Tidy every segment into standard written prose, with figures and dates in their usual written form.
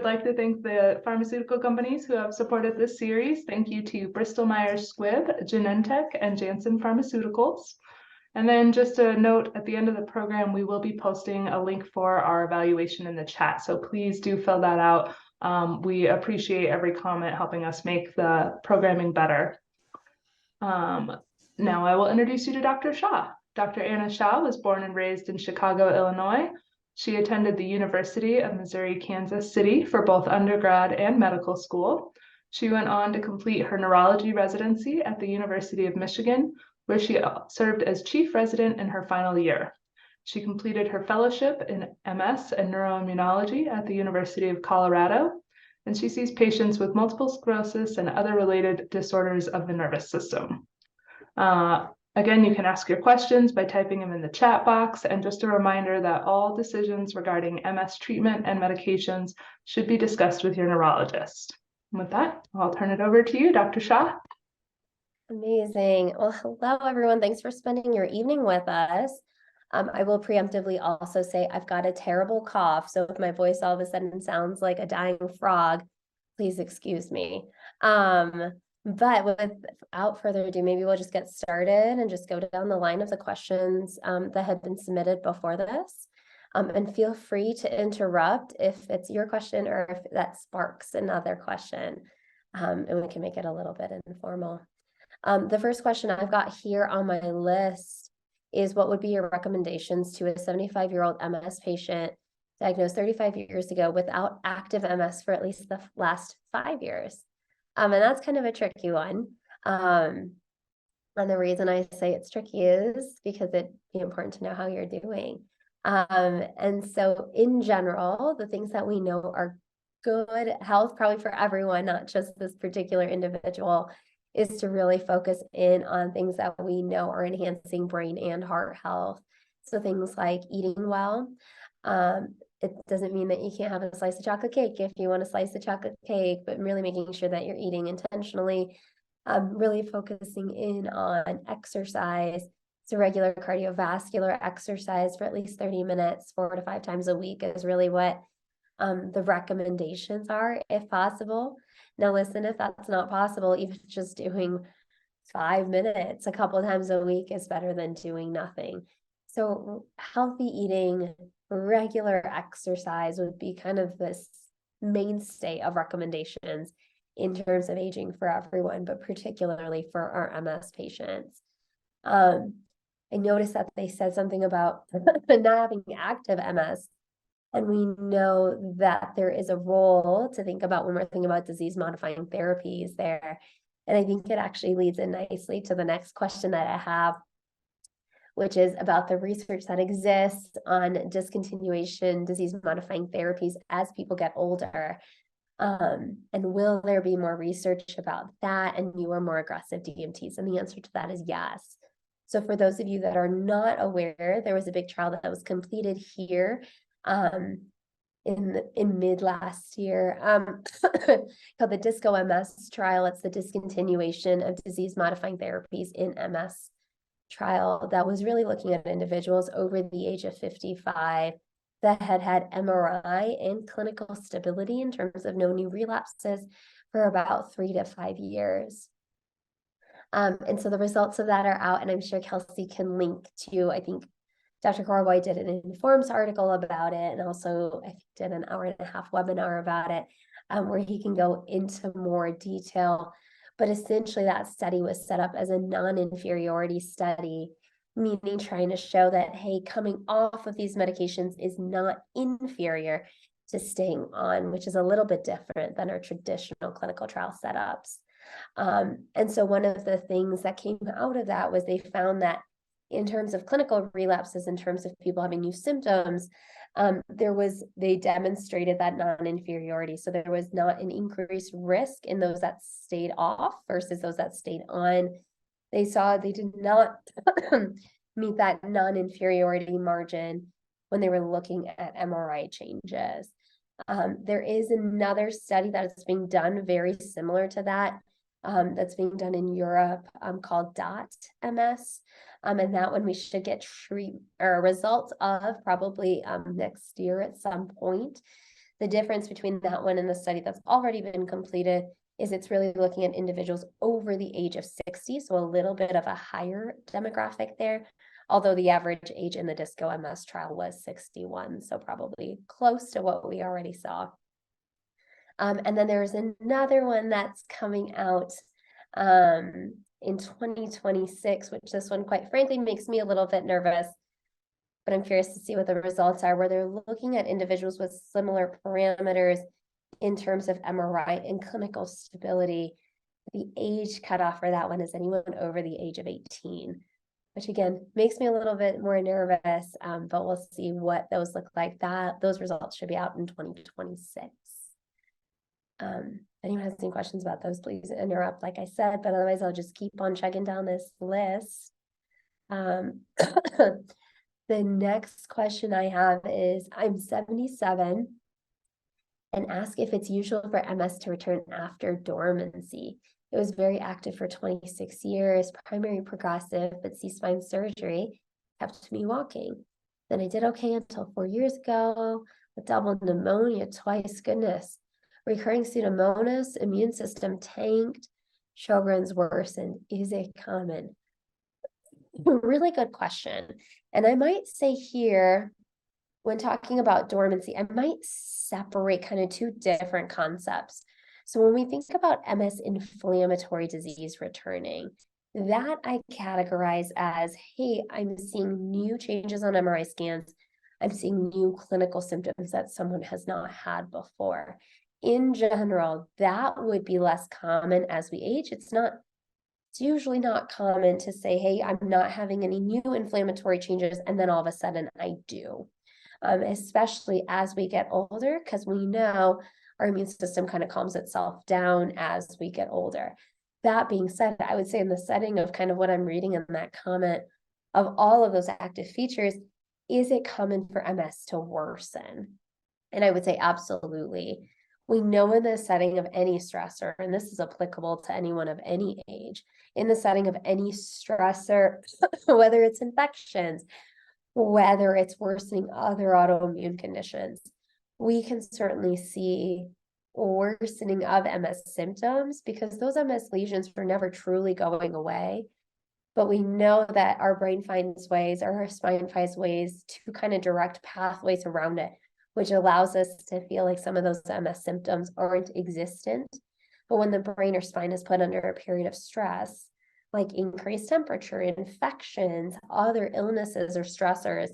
like to thank the pharmaceutical companies who have supported this series. Thank you to Bristol Myers Squibb, Genentech, and Janssen Pharmaceuticals. And then just a note, at the end of the program, we will be posting a link for our evaluation in the chat. So please do fill that out. We appreciate every comment helping us make the programming better. Now I will introduce you to Dr. Shah. Dr. Anna Shah was born and raised in Chicago, Illinois. She attended the University of Missouri, Kansas City for both undergrad and medical school. She went on to complete her neurology residency at the University of Michigan, where she served as chief resident in her final year. She completed her fellowship in MS and neuroimmunology at the University of Colorado, and she sees patients with multiple sclerosis and other related disorders of the nervous system. Again, you can ask your questions by typing them in the chat box, and just a reminder that all decisions regarding MS treatment and medications should be discussed with your neurologist. And with that, I'll turn it over to you, Dr. Shah. Amazing. Well, hello, everyone. Thanks for spending your evening with us. I will preemptively also say I've got a terrible cough, so if my voice all of a sudden sounds like a dying frog, please excuse me. But without further ado, maybe we'll just get started and just go down the line of the questions that had been submitted before this. And feel free to interrupt if it's your question or if that sparks another question, and we can make it a little bit informal. The first question I've got here on my list is, what would be your recommendations to a 75-year-old MS patient diagnosed 35 years ago without active MS for at least the last 5 years? And that's kind of a tricky one. And the reason I say it's tricky is because it'd be important to know how you're doing. And so in general, the things that we know are good health, probably for everyone, not just this particular individual, is to really focus in on things that we know are enhancing brain and heart health. So things like eating well. It doesn't mean that you can't have a slice of chocolate cake if you want a slice of chocolate cake, but really making sure that you're eating intentionally, really focusing in on exercise. So regular cardiovascular exercise for at least 30 minutes, 4 to 5 times a week is really what the recommendations are, if possible. Now, listen, if that's not possible, even just doing 5 minutes a couple of times a week is better than doing nothing. So healthy eating, regular exercise would be kind of this mainstay of recommendations in terms of aging for everyone, but particularly for our MS patients. I noticed that they said something about not having active MS. And we know that there is a role to think about when we're thinking about disease-modifying therapies there. And I think it actually leads in nicely to the next question that I have, which is about the research that exists on discontinuation, disease-modifying therapies as people get older. And will there be more research about that and newer, more aggressive DMTs? And the answer to that is yes. So for those of you that are not aware, there was a big trial that was completed here in mid last year, called the DISCO-MS trial. It's the discontinuation of disease-modifying therapies in MS trial that was really looking at individuals over the age of 55 that had had MRI and clinical stability in terms of no new relapses for about 3 to 5 years. And so the results of that are out, and I'm sure Kelsey can link to, I think Dr. Corboy did an Informs article about it, and also I think did an 1.5-hour webinar about it, where he can go into more detail. But essentially that study was set up as a non-inferiority study, meaning trying to show that, hey, coming off of these medications is not inferior to staying on, which is a little bit different than our traditional clinical trial setups. And so one of the things that came out of that was they found that in terms of clinical relapses, in terms of people having new symptoms, they demonstrated that non-inferiority. So there was not an increased risk in those that stayed off versus those that stayed on. They saw they did not meet that non-inferiority margin when they were looking at MRI changes. There is another study that is being done very similar to that, that's being done in Europe, called DOT-MS. And that one we should get results of probably next year at some point. The difference between that one and the study that's already been completed is it's really looking at individuals over the age of 60, so a little bit of a higher demographic there, although the average age in the DISCO MS trial was 61, so probably close to what we already saw. And then there's another one that's coming out in 2026, which this one, quite frankly, makes me a little bit nervous, but I'm curious to see what the results are, where they're looking at individuals with similar parameters in terms of MRI and clinical stability. The age cutoff for that one is anyone over the age of 18, which again, makes me a little bit more nervous, but we'll see what those look like. Those results should be out in 2026. If anyone has any questions about those, please interrupt, like I said, but otherwise I'll just keep on checking down this list. The next question I have is, I'm 77 and ask if it's usual for MS to return after dormancy. It was very active for 26 years, primary progressive, but C-spine surgery kept me walking. Then I did okay until 4 years ago with double pneumonia twice, goodness. Recurring pseudomonas, immune system tanked, Sjogren's worsened. Is it common? Really good question. And I might say here, when talking about dormancy, I might separate kind of two different concepts. So when we think about MS inflammatory disease returning, that I categorize as, hey, I'm seeing new changes on MRI scans. I'm seeing new clinical symptoms that someone has not had before. In general, that would be less common as we age. It's usually not common to say, hey, I'm not having any new inflammatory changes, and then all of a sudden I do. Especially as we get older, because we know our immune system kind of calms itself down as we get older. That being said, I would say in the setting of kind of what I'm reading in that comment, of all of those active features, is it common for MS to worsen? And I would say absolutely. We know in the setting of any stressor, and this is applicable to anyone of any age, in the setting of any stressor, whether it's infections, whether it's worsening other autoimmune conditions, we can certainly see worsening of MS symptoms because those MS lesions were never truly going away. But we know that our brain finds ways, or our spine finds ways to kind of direct pathways around it, which allows us to feel like some of those MS symptoms aren't existent. But when the brain or spine is put under a period of stress, like increased temperature, infections, other illnesses or stressors,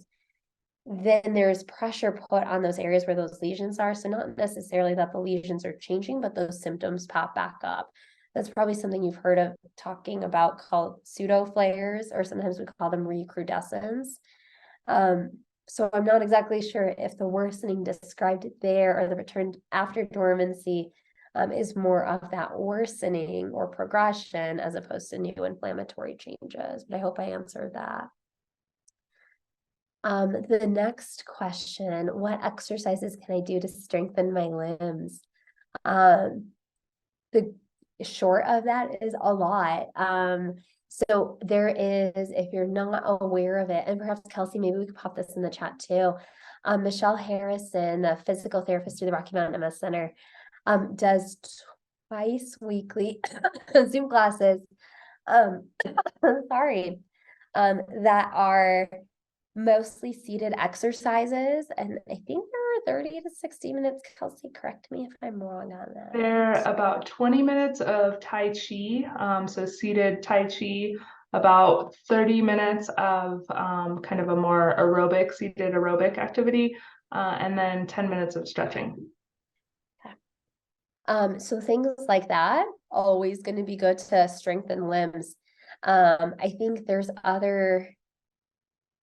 then there's pressure put on those areas where those lesions are. So not necessarily that the lesions are changing, but those symptoms pop back up. That's probably something you've heard of talking about called pseudo flares, or sometimes we call them recrudescence. So I'm not exactly sure if the worsening described there or the return after dormancy is more of that worsening or progression as opposed to new inflammatory changes. But I hope I answered that. The next question, what exercises can I do to strengthen my limbs? The short of that is a lot. So there is, if you're not aware of it, and perhaps Kelsey, maybe we could pop this in the chat too. Michelle Harrison, the physical therapist through the Rocky Mountain MS Center, does twice weekly Zoom classes, sorry, that are mostly seated exercises. And I think there are 30 to 60 minutes. Kelsey, correct me if I'm wrong on that. They're about 20 minutes of Tai Chi, so seated Tai Chi, about 30 minutes of kind of a more aerobic, seated aerobic activity, and then 10 minutes of stretching. So things like that, always going to be good to strengthen limbs. I think there's other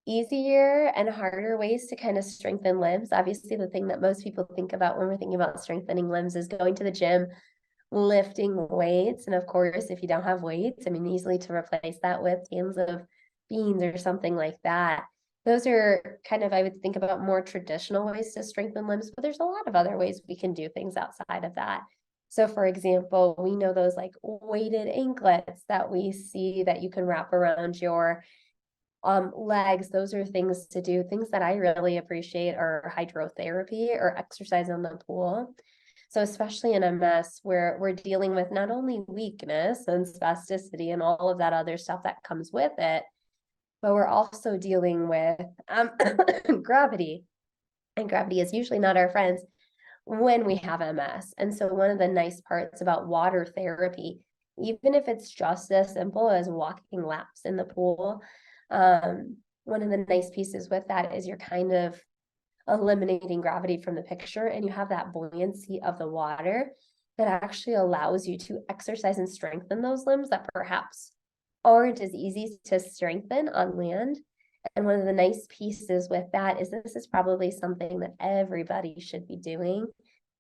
easier and harder ways to kind of strengthen limbs. Obviously, the thing that most people think about when we're thinking about strengthening limbs is going to the gym, lifting weights. And of course, if you don't have weights, I mean, easily to replace that with cans of beans or something like that. Those are kind of, I would think about more traditional ways to strengthen limbs, but there's a lot of other ways we can do things outside of that. So for example, we know those like weighted anklets that we see that you can wrap around your Legs, those are things to do. Things that I really appreciate are hydrotherapy or exercise in the pool. So especially in MS, where we're dealing with not only weakness and spasticity and all of that other stuff that comes with it, but we're also dealing with gravity. And gravity is usually not our friends when we have MS. And so one of the nice parts about water therapy, even if it's just as simple as walking laps in the pool, one of the nice pieces with that is you're kind of eliminating gravity from the picture, and you have that buoyancy of the water that actually allows you to exercise and strengthen those limbs that perhaps aren't as easy to strengthen on land. And one of the nice pieces with that is this is probably something that everybody should be doing,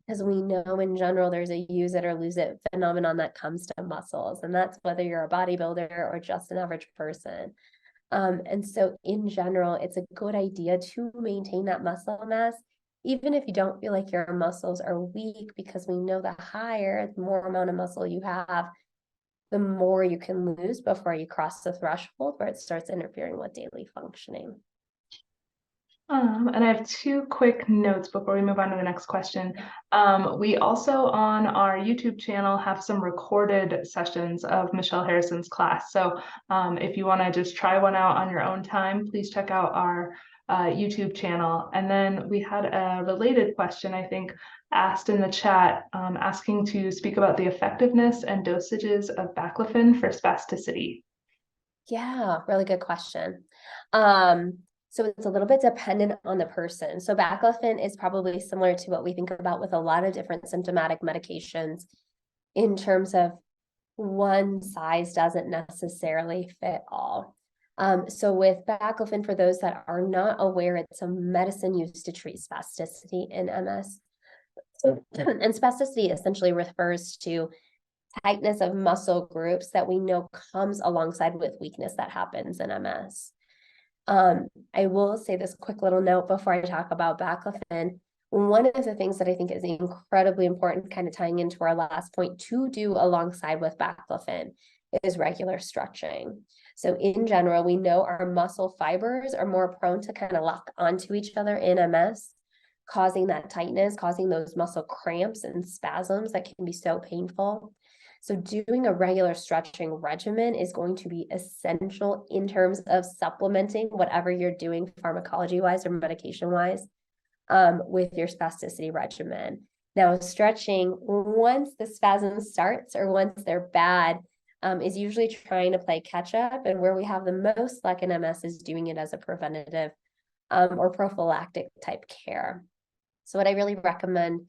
because we know in general there's a use it or lose it phenomenon that comes to muscles, and that's whether you're a bodybuilder or just an average person. And so in general, it's a good idea to maintain that muscle mass, even if you don't feel like your muscles are weak, because we know the higher, the more amount of muscle you have, the more you can lose before you cross the threshold where it starts interfering with daily functioning. And I have two quick notes before we move on to the next question. We also on our YouTube channel have some recorded sessions of Michelle Harrison's class. So if you want to just try one out on your own time, please check out our YouTube channel. And then we had a related question, I think, asked in the chat, asking to speak about the effectiveness and dosages of Baclofen for spasticity. Yeah, really good question. So it's a little bit dependent on the person. So Baclofen is probably similar to what we think about with a lot of different symptomatic medications in terms of one size doesn't necessarily fit all. So with Baclofen, for those that are not aware, it's a medicine used to treat spasticity in MS. And spasticity essentially refers to tightness of muscle groups that we know comes alongside with weakness that happens in MS. I will say this quick little note before I talk about Baclofen. One of the things that I think is incredibly important, kind of tying into our last point, to do alongside with Baclofen is regular stretching. So in general, we know our muscle fibers are more prone to kind of lock onto each other in MS, causing that tightness, causing those muscle cramps and spasms that can be so painful. So doing a regular stretching regimen is going to be essential in terms of supplementing whatever you're doing pharmacology-wise or medication-wise with your spasticity regimen. Now, stretching, once the spasm starts or once they're bad, is usually trying to play catch up. And where we have the most luck in MS is doing it as a preventative or prophylactic type care. So what I really recommend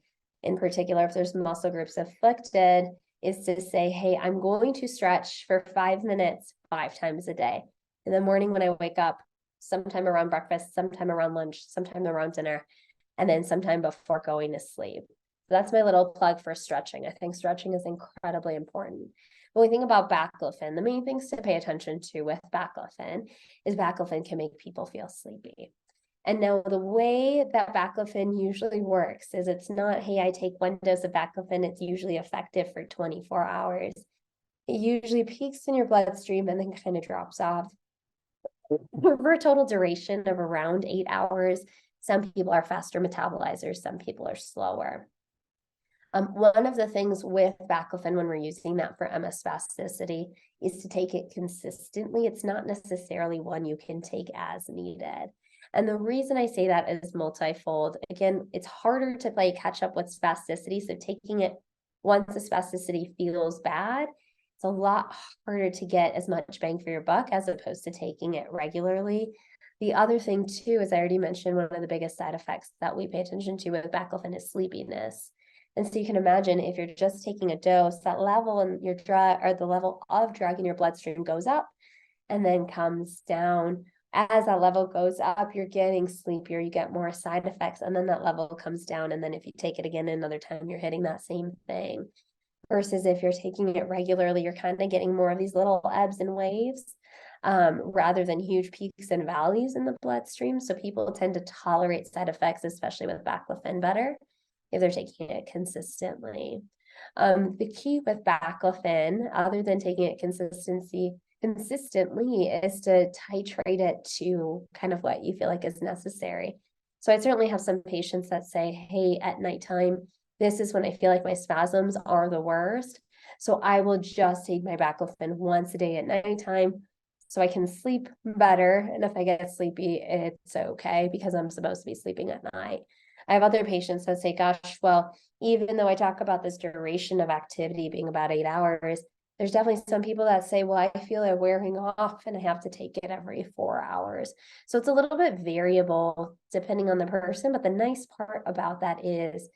in particular, if there's muscle groups afflicted, is to say, hey, I'm going to stretch for 5 minutes 5 times a day. In the morning when I wake up, sometime around breakfast, sometime around lunch, sometime around dinner, and then sometime before going to sleep. So that's my little plug for stretching. I think stretching is incredibly important. When we think about Baclofen, the main things to pay attention to with Baclofen is Baclofen can make people feel sleepy. And now the way that Baclofen usually works is it's not, hey, I take 1 dose of Baclofen, it's usually effective for 24 hours. It usually peaks in your bloodstream and then kind of drops off for a total duration of around 8 hours. Some people are faster metabolizers, some people are slower. One of the things with Baclofen when we're using that for MS spasticity is to take it consistently. It's not necessarily one you can take as needed. And the reason I say that is multifold. Again, it's harder to play catch up with spasticity. So taking it once the spasticity feels bad, it's a lot harder to get as much bang for your buck as opposed to taking it regularly. The other thing too, as I already mentioned, one of the biggest side effects that we pay attention to with Baclofen is sleepiness. And so you can imagine if you're just taking a dose, that level in your drug or the level of drug in your bloodstream goes up and then comes down. As that level goes up, you're getting sleepier, you get more side effects, and then that level comes down. And then if you take it again another time, you're hitting that same thing. Versus if you're taking it regularly, you're kind of getting more of these little ebbs and waves rather than huge peaks and valleys in the bloodstream. So people tend to tolerate side effects, especially with Baclofen, better if they're taking it consistently. The key with Baclofen, other than taking it consistently is to titrate it to kind of what you feel like is necessary. So I certainly have some patients that say, hey, at nighttime, this is when I feel like my spasms are the worst. So I will just take my Baclofen once a day at nighttime so I can sleep better. And if I get sleepy, it's okay because I'm supposed to be sleeping at night. I have other patients that say, gosh, well, even though I talk about this duration of activity being about 8 hours, there's definitely some people that say, well, I feel it wearing off and I have to take it every 4 hours. So it's a little bit variable depending on the person. But the nice part about that is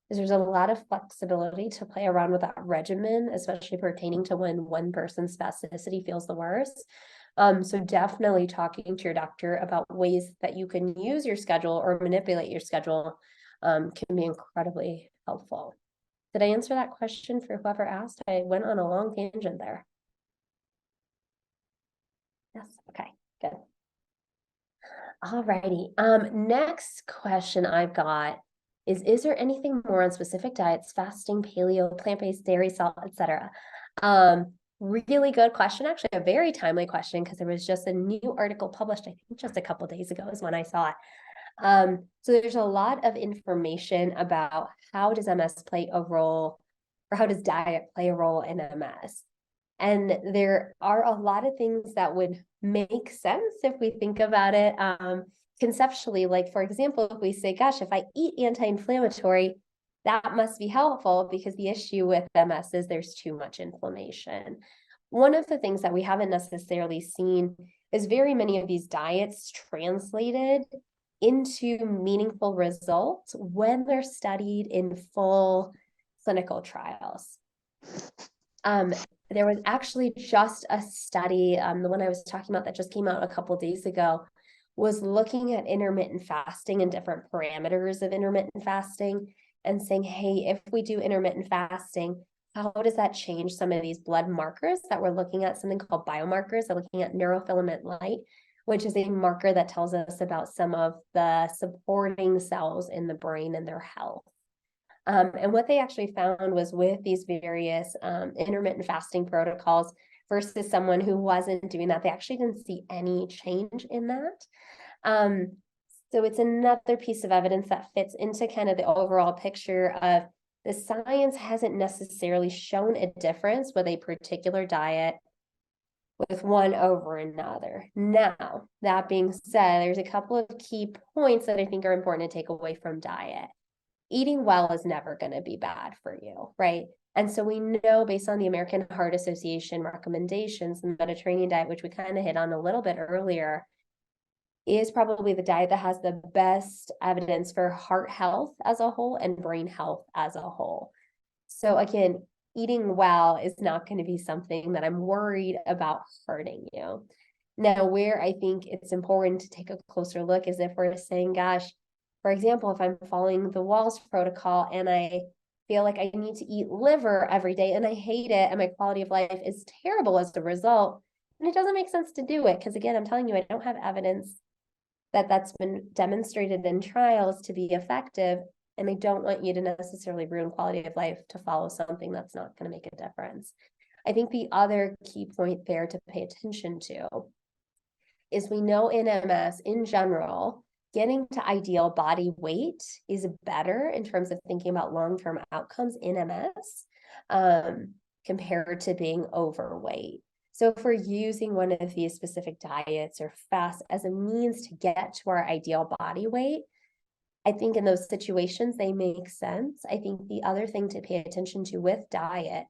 there's a lot of flexibility to play around with that regimen, especially pertaining to when one person's spasticity feels the worst. So definitely talking to your doctor about ways that you can use your schedule or manipulate your schedule can be incredibly helpful. Did I answer that question for whoever asked? I went on a long tangent there. Yes, okay, good. All righty. Next question I've got is there anything more on specific diets, fasting, paleo, plant-based, dairy, salt, etc.? Really good question, actually a very timely question because there was just a new article published, I think just a couple days ago is when I saw it. So there's a lot of information about how does MS play a role, or how does diet play a role in MS? And there are a lot of things that would make sense if we think about it conceptually. Like, for example, if we say, gosh, if I eat anti-inflammatory, that must be helpful because the issue with MS is there's too much inflammation. One of the things that we haven't necessarily seen is very many of these diets translated into meaningful results when they're studied in full clinical trials. There was actually just a study, the one I was talking about that just came out a couple days ago, was looking at intermittent fasting and different parameters of intermittent fasting and saying, hey, if we do intermittent fasting, how does that change some of these blood markers that we're looking at, something called biomarkers? They're looking at neurofilament light, which is a marker that tells us about some of the supporting cells in the brain and their health. And what they actually found was with these various intermittent fasting protocols versus someone who wasn't doing that, they actually didn't see any change in that. So it's another piece of evidence that fits into kind of the overall picture of the science hasn't necessarily shown a difference with a particular diet with one over another. Now, that being said, there's a couple of key points that I think are important to take away from diet. Eating well is never going to be bad for you, right? And so we know based on the American Heart Association recommendations, the Mediterranean diet, which we kind of hit on a little bit earlier, is probably the diet that has the best evidence for heart health as a whole and brain health as a whole. So again, eating well is not going to be something that I'm worried about hurting you. Now, where I think it's important to take a closer look is if we're saying, gosh, for example, if I'm following the Walls protocol and I feel like I need to eat liver every day and I hate it and my quality of life is terrible as a result, and it doesn't make sense to do it because, again, I'm telling you, I don't have evidence that that's been demonstrated in trials to be effective, and I don't want you to necessarily ruin quality of life to follow something that's not going to make a difference. I think the other key point there to pay attention to is we know in MS in general, getting to ideal body weight is better in terms of thinking about long-term outcomes in MS compared to being overweight. So if we're using one of these specific diets or fasts as a means to get to our ideal body weight, I think in those situations, they make sense. I think the other thing to pay attention to with diet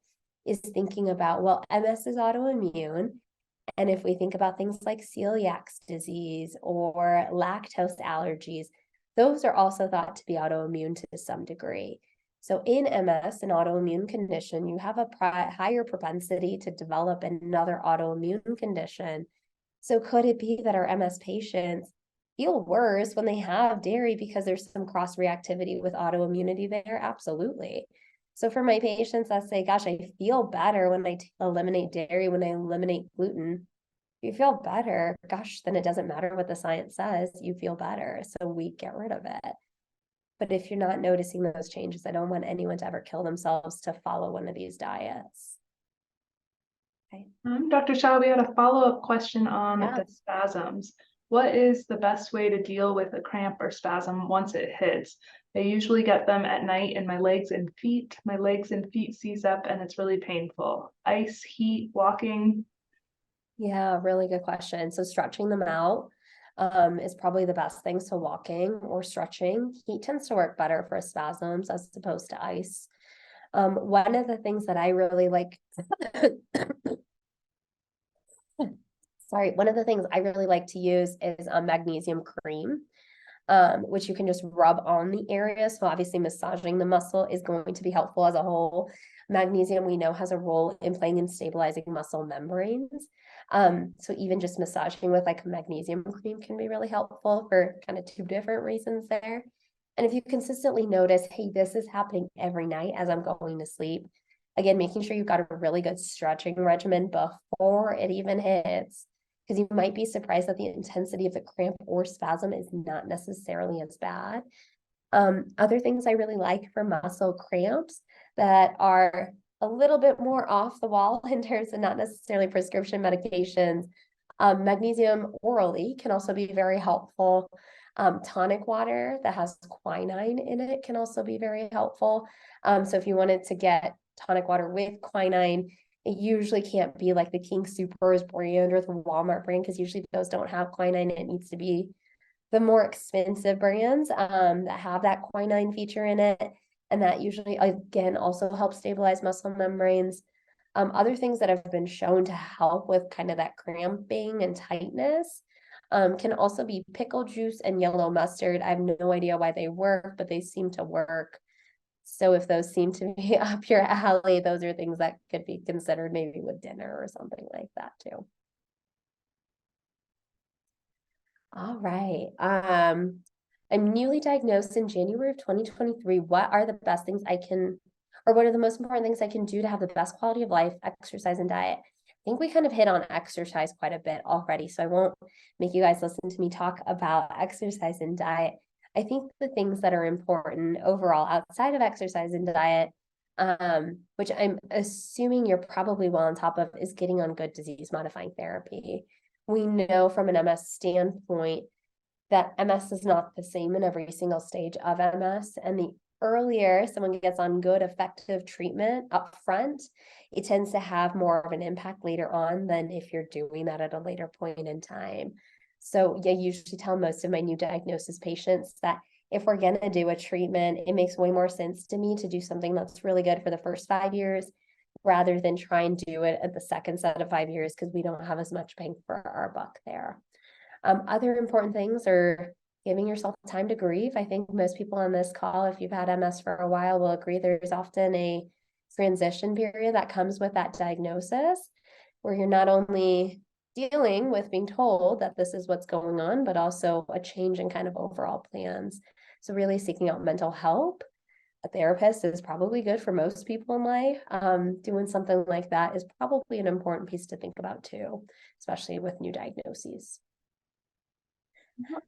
is thinking about, well, MS is autoimmune. And if we think about things like celiac disease or lactose allergies, those are also thought to be autoimmune to some degree. So in MS, an autoimmune condition, you have a higher propensity to develop another autoimmune condition. So could it be that our MS patients feel worse when they have dairy because there's some cross-reactivity with autoimmunity there? Absolutely. So for my patients that say, gosh, I feel better when I eliminate dairy, when I eliminate gluten, you feel better, gosh, then it doesn't matter what the science says, you feel better. So we get rid of it. But if you're not noticing those changes, I don't want anyone to ever kill themselves to follow one of these diets. Okay. Dr. Shah, we had a follow-up question on Yeah. the spasms. What is the best way to deal with a cramp or spasm once it hits? I usually get them at night in my legs and feet. My legs and feet seize up and it's really painful. Ice, heat, walking. Yeah, really good question. So stretching them out is probably the best thing. So walking or stretching. Heat tends to work better for spasms as opposed to ice. One of the things that I really like, sorry, one of the things I really like to use is magnesium cream, which you can just rub on the area. So obviously massaging the muscle is going to be helpful as a whole. Magnesium we know has a role in playing in stabilizing muscle membranes. So even just massaging with like magnesium cream can be really helpful for kind of two different reasons there. And if you consistently notice, hey, this is happening every night as I'm going to sleep, again, making sure you've got a really good stretching regimen before it even hits, because you might be surprised that the intensity of the cramp or spasm is not necessarily as bad. Other things I really like for muscle cramps that are a little bit more off the wall in terms of not necessarily prescription medications. Magnesium orally can also be very helpful. Tonic water that has quinine in it can also be very helpful. So if you wanted to get tonic water with quinine, it usually can't be like the King Soopers brand or the Walmart brand, because usually those don't have quinine. It needs to be the more expensive brands that have that quinine feature in it. And that usually, again, also helps stabilize muscle membranes. Other things that have been shown to help with kind of that cramping and tightness can also be pickle juice and yellow mustard. I have no idea why they work, but they seem to work. So if those seem to be up your alley, those are things that could be considered maybe with dinner or something like that too. All right. I'm newly diagnosed in January of 2023. What are the best things I can, or what are the most important things I can do to have the best quality of life, exercise, and diet? I think we kind of hit on exercise quite a bit already, so I won't make you guys listen to me talk about exercise and diet. I think the things that are important overall outside of exercise and diet, which I'm assuming you're probably well on top of, is getting on good disease modifying therapy. We know from an MS standpoint that MS is not the same in every single stage of MS. And the earlier someone gets on good, effective treatment up front, it tends to have more of an impact later on than if you're doing that at a later point in time. So I usually tell most of my new diagnosis patients that if we're going to do a treatment, it makes way more sense to me to do something that's really good for the first 5 years rather than try and do it at the second set of 5 years, because we don't have as much bang for our buck there. Other important things are giving yourself time to grieve. I think most people on this call, if you've had MS for a while, will agree there's often a transition period that comes with that diagnosis, where you're not only dealing with being told that this is what's going on, but also a change in kind of overall plans. So really seeking out mental help. A therapist is probably good for most people in life. Doing something like that is probably an important piece to think about too, especially with new diagnoses.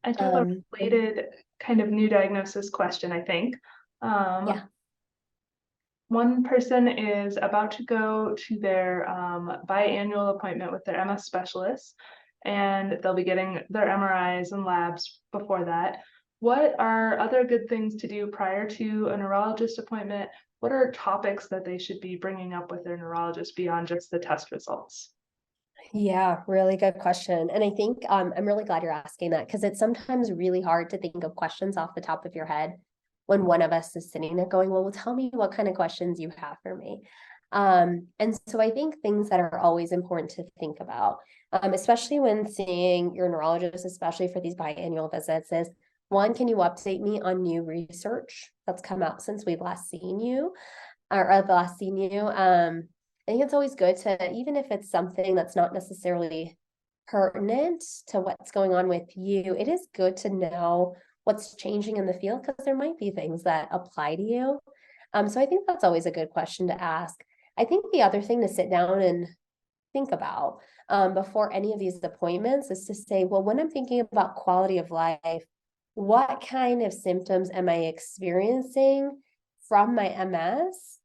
I do have a related kind of new diagnosis question, I think. Yeah. One person is about to go to their biannual appointment with their MS specialist, and they'll be getting their MRIs and labs before that. What are other good things to do prior to a neurologist appointment? What are topics that they should be bringing up with their neurologist beyond just the test results? Yeah, really good question. And I think I'm really glad you're asking that, because it's sometimes really hard to think of questions off the top of your head when one of us is sitting there going, well, tell me what kind of questions you have for me. And so I think things that are always important to think about, especially when seeing your neurologist, especially for these biannual visits, is one, can you update me on new research that's come out since we've last seen you, or the last seen you? I think it's always good to, even if it's something that's not necessarily pertinent to what's going on with you, it is good to know what's changing in the field, because there might be things that apply to you. So I think that's always a good question to ask. I think the other thing to sit down and think about before any of these appointments is to say, well, when I'm thinking about quality of life, what kind of symptoms am I experiencing from my MS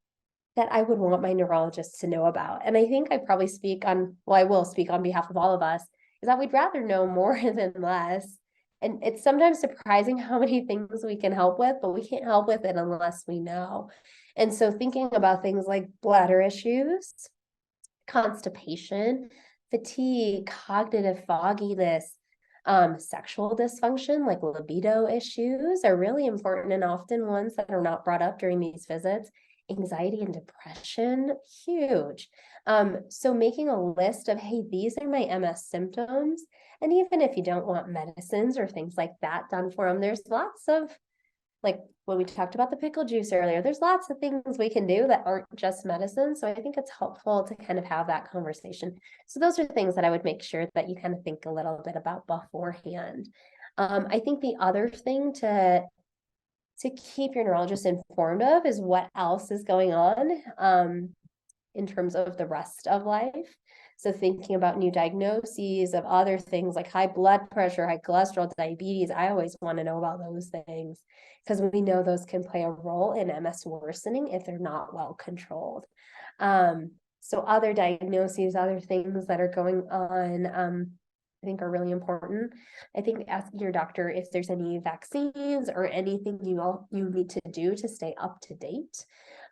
that I would want my neurologist to know about. And I think I probably speak on, well, I will speak on behalf of all of us, is that we'd rather know more than less. And it's sometimes surprising how many things we can help with, but we can't help with it unless we know. And so thinking about things like bladder issues, constipation, fatigue, cognitive fogginess, sexual dysfunction, like libido issues, are really important and often ones that are not brought up during these visits. Anxiety and depression, huge. So making a list of, hey, these are my MS symptoms. And even if you don't want medicines or things like that done for them, there's lots of, like when we talked about the pickle juice earlier, there's lots of things we can do that aren't just medicine. So I think it's helpful to kind of have that conversation. So those are things that I would make sure that you kind of think a little bit about beforehand. I think the other thing to keep your neurologist informed of is what else is going on in terms of the rest of life. So thinking about new diagnoses of other things like high blood pressure, high cholesterol, diabetes, I always want to know about those things because we know those can play a role in MS worsening if they're not well controlled. So other diagnoses, other things that are going on, I think are really important. I think asking your doctor if there's any vaccines or anything you need to do to stay up to date.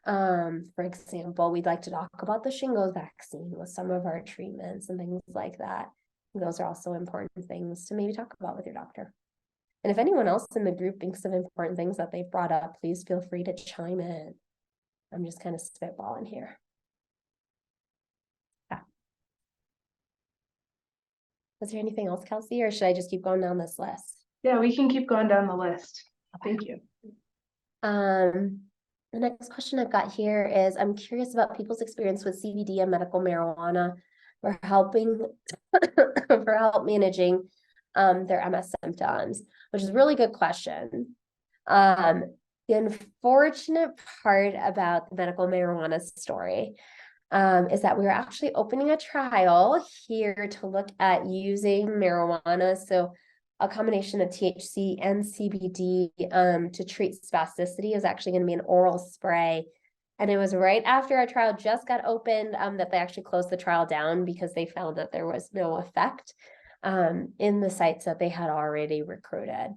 For example, we'd like to talk about the shingles vaccine with some of our treatments and things like that. Those are also important things to maybe talk about with your doctor. And if anyone else in the group thinks of important things that they've brought up, please feel free to chime in. I'm just kind of spitballing here. Yeah. Was there anything else, Kelsey, or should I just keep going down this list? Yeah, we can keep going down the list. Thank you. The next question I've got here is, I'm curious about people's experience with CBD and medical marijuana for helping for help managing their MS symptoms, which is a really good question. The unfortunate part about the medical marijuana story is that we're actually opening a trial here to look at using marijuana, so a combination of THC and CBD to treat spasticity. Is actually going to be an oral spray. And it was right after our trial just got opened that they actually closed the trial down because they found that there was no effect in the sites that they had already recruited.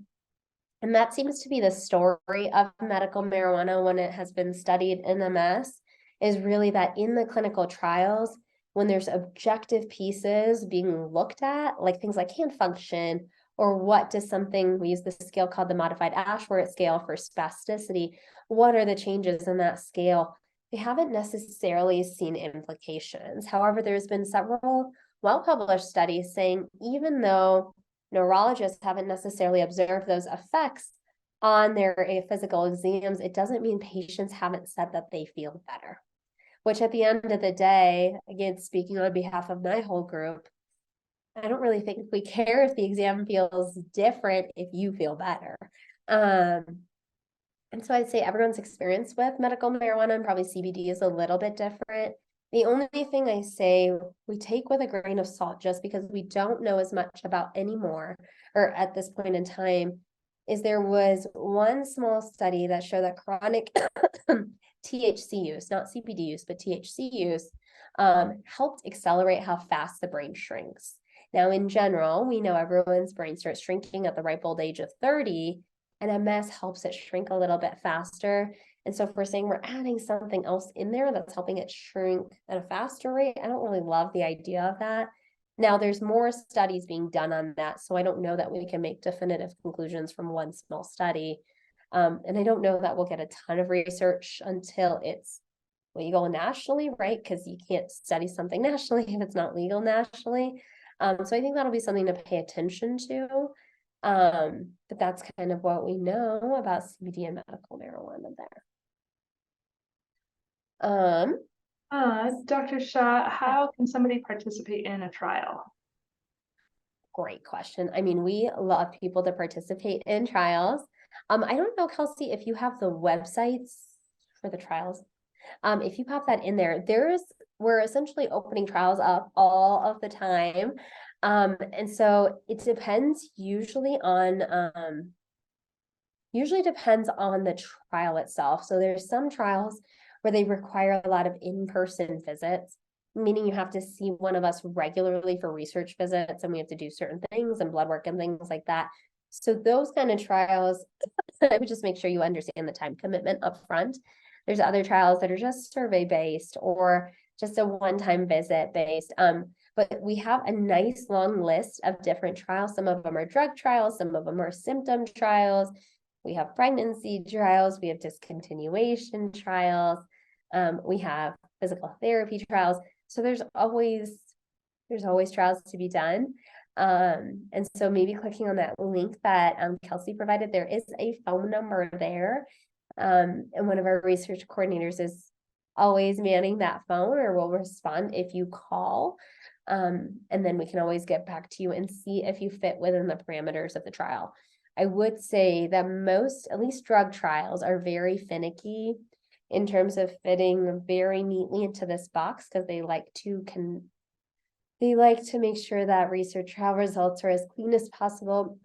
And that seems to be the story of medical marijuana when it has been studied in MS, is really that in the clinical trials, when there's objective pieces being looked at, like things like hand function, or what does something, we use this scale called the modified Ashworth scale for spasticity, what are the changes in that scale? They haven't necessarily seen implications. However, there's been several well-published studies saying even though neurologists haven't necessarily observed those effects on their physical exams, it doesn't mean patients haven't said that they feel better. Which at the end of the day, again, speaking on behalf of my whole group, I don't really think we care if the exam feels different if you feel better. And so I'd say everyone's experience with medical marijuana and probably CBD is a little bit different. The only thing I say we take with a grain of salt, just because we don't know as much about anymore, or at this point in time, is there was one small study that showed that chronic THC use, not CBD use, but THC use, helped accelerate how fast the brain shrinks. Now, in general, we know everyone's brain starts shrinking at the ripe old age of 30, and MS helps it shrink a little bit faster. And so if we're saying we're adding something else in there that's helping it shrink at a faster rate, I don't really love the idea of that. Now, there's more studies being done on that, so I don't know that we can make definitive conclusions from one small study. And I don't know that we'll get a ton of research until it's legal nationally, right? Because you can't study something nationally if it's not legal nationally. So I think that'll be something to pay attention to. But that's kind of what we know about CBD and medical marijuana there. Dr. Shah, how can somebody participate in a trial? Great question. I mean, we love people to participate in trials. I don't know, Kelsey, if you have the websites for the trials. If you pop that in there, we're essentially opening trials up all of the time. And so it depends usually depends on the trial itself. So there's some trials where they require a lot of in-person visits, meaning you have to see one of us regularly for research visits, and we have to do certain things and blood work and things like that. So those kind of trials, I would just make sure you understand the time commitment up front. There's other trials that are just survey based or just a one-time visit based. But we have a nice long list of different trials. Some of them are drug trials, some of them are symptom trials. We have pregnancy trials, we have discontinuation trials, we have physical therapy trials. So there's always trials to be done. And so maybe clicking on that link that Kelsey provided, there is a phone number there. And one of our research coordinators is always manning that phone or will respond if you call. And then we can always get back to you and see if you fit within the parameters of the trial. I would say that most, at least drug trials, are very finicky in terms of fitting very neatly into this box because they like to make sure that research trial results are as clean as possible.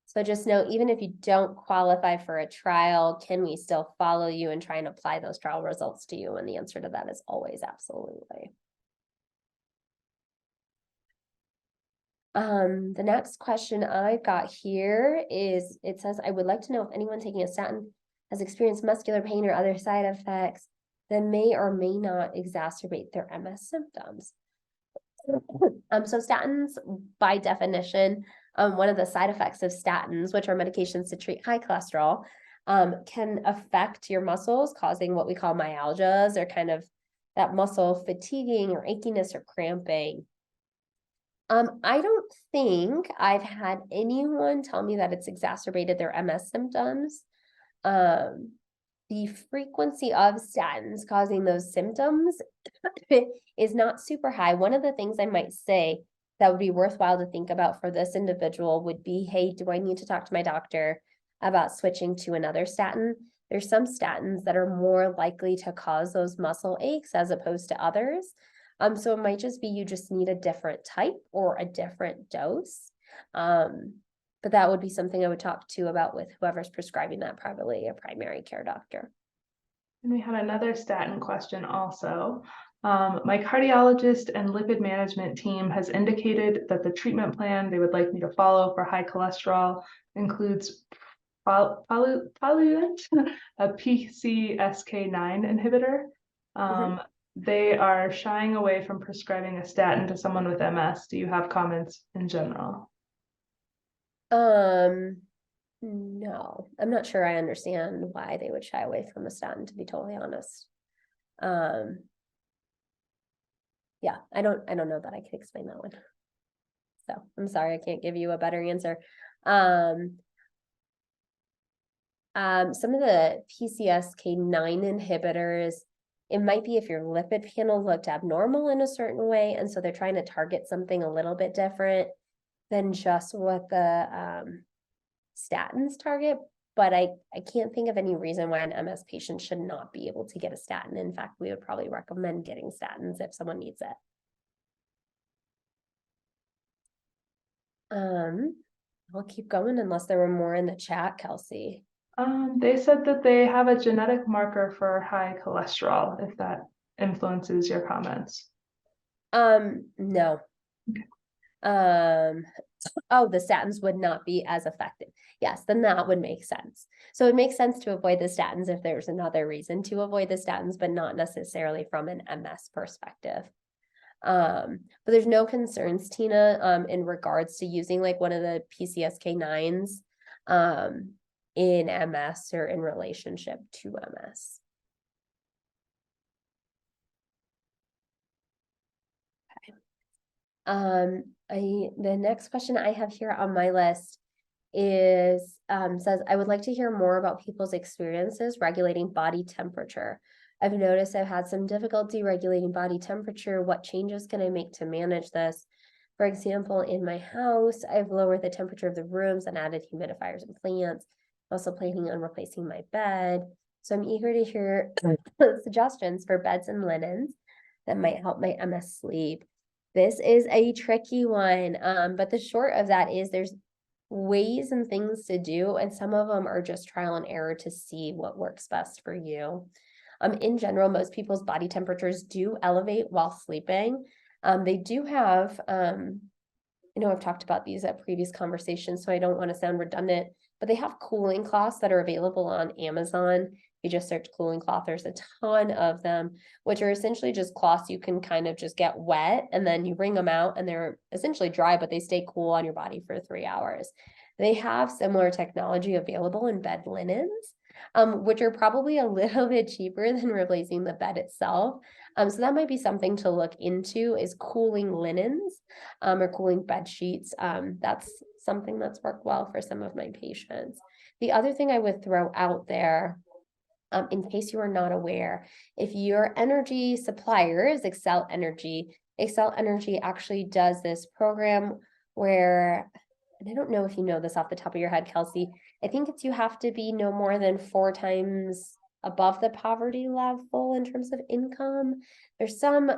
So just know, even if you don't qualify for a trial, can we still follow you and try and apply those trial results to you? And the answer to that is always absolutely. The next question I've got here is, it says, I would like to know if anyone taking a statin has experienced muscular pain or other side effects that may or may not exacerbate their MS symptoms. So statins, by definition, one of the side effects of statins, which are medications to treat high cholesterol, can affect your muscles, causing what we call myalgias, or kind of that muscle fatiguing or achiness or cramping. I don't think I've had anyone tell me that it's exacerbated their MS symptoms. The frequency of statins causing those symptoms is not super high. One of the things I might say that would be worthwhile to think about for this individual would be, hey, do I need to talk to my doctor about switching to another statin? There's some statins that are more likely to cause those muscle aches as opposed to others. So it might just be you just need a different type or a different dose. But that would be something I would talk to about with whoever's prescribing that, probably a primary care doctor. And we had another statin question also. My cardiologist and lipid management team has indicated that the treatment plan they would like me to follow for high cholesterol includes bivalent, a PCSK9 inhibitor. They are shying away from prescribing a statin to someone with MS. Do you have comments in general? No, I'm not sure I understand why they would shy away from a statin, to be totally honest. Yeah, I don't know that I can explain that one. So I'm sorry, I can't give you a better answer. Some of the PCSK9 inhibitors, it might be if your lipid panel looked abnormal in a certain way, and so they're trying to target something a little bit different than just what the statins target. But I can't think of any reason why an MS patient should not be able to get a statin. In fact, we would probably recommend getting statins if someone needs it. I'll keep going unless there were more in the chat, Kelsey. They said that they have a genetic marker for high cholesterol, if that influences your comments. No. Okay. Oh, the statins would not be as effective. Yes, then that would make sense. So it makes sense to avoid the statins if there's another reason to avoid the statins, but not necessarily from an MS perspective. But there's no concerns, Tina, in regards to using like one of the PCSK9s in MS or in relationship to MS. The next question I have here on my list is says, I would like to hear more about people's experiences regulating body temperature. I've noticed I've had some difficulty regulating body temperature. What changes can I make to manage this? For example, in my house, I've lowered the temperature of the rooms and added humidifiers and plants. I'm also planning on replacing my bed. So I'm eager to hear suggestions for beds and linens that might help my MS sleep. This is a tricky one, but the short of that is there's ways and things to do, and some of them are just trial and error to see what works best for you. In general, most people's body temperatures do elevate while sleeping. They do have, I know I've talked about these at previous conversations, so I don't want to sound redundant, but they have cooling cloths that are available on Amazon. You just search cooling cloth, there's a ton of them, which are essentially just cloths you can kind of just get wet, and then you wring them out and they're essentially dry, but they stay cool on your body for 3 hours. They have similar technology available in bed linens, which are probably a little bit cheaper than replacing the bed itself. So that might be something to look into, is cooling linens, or cooling bed sheets. That's something that's worked well for some of my patients. The other thing I would throw out there, in case you are not aware, if your energy supplier is Excel Energy actually does this program where, and I don't know if you know this off the top of your head, Kelsey, I think it's you have to be no more than 4 times above the poverty level in terms of income. There's some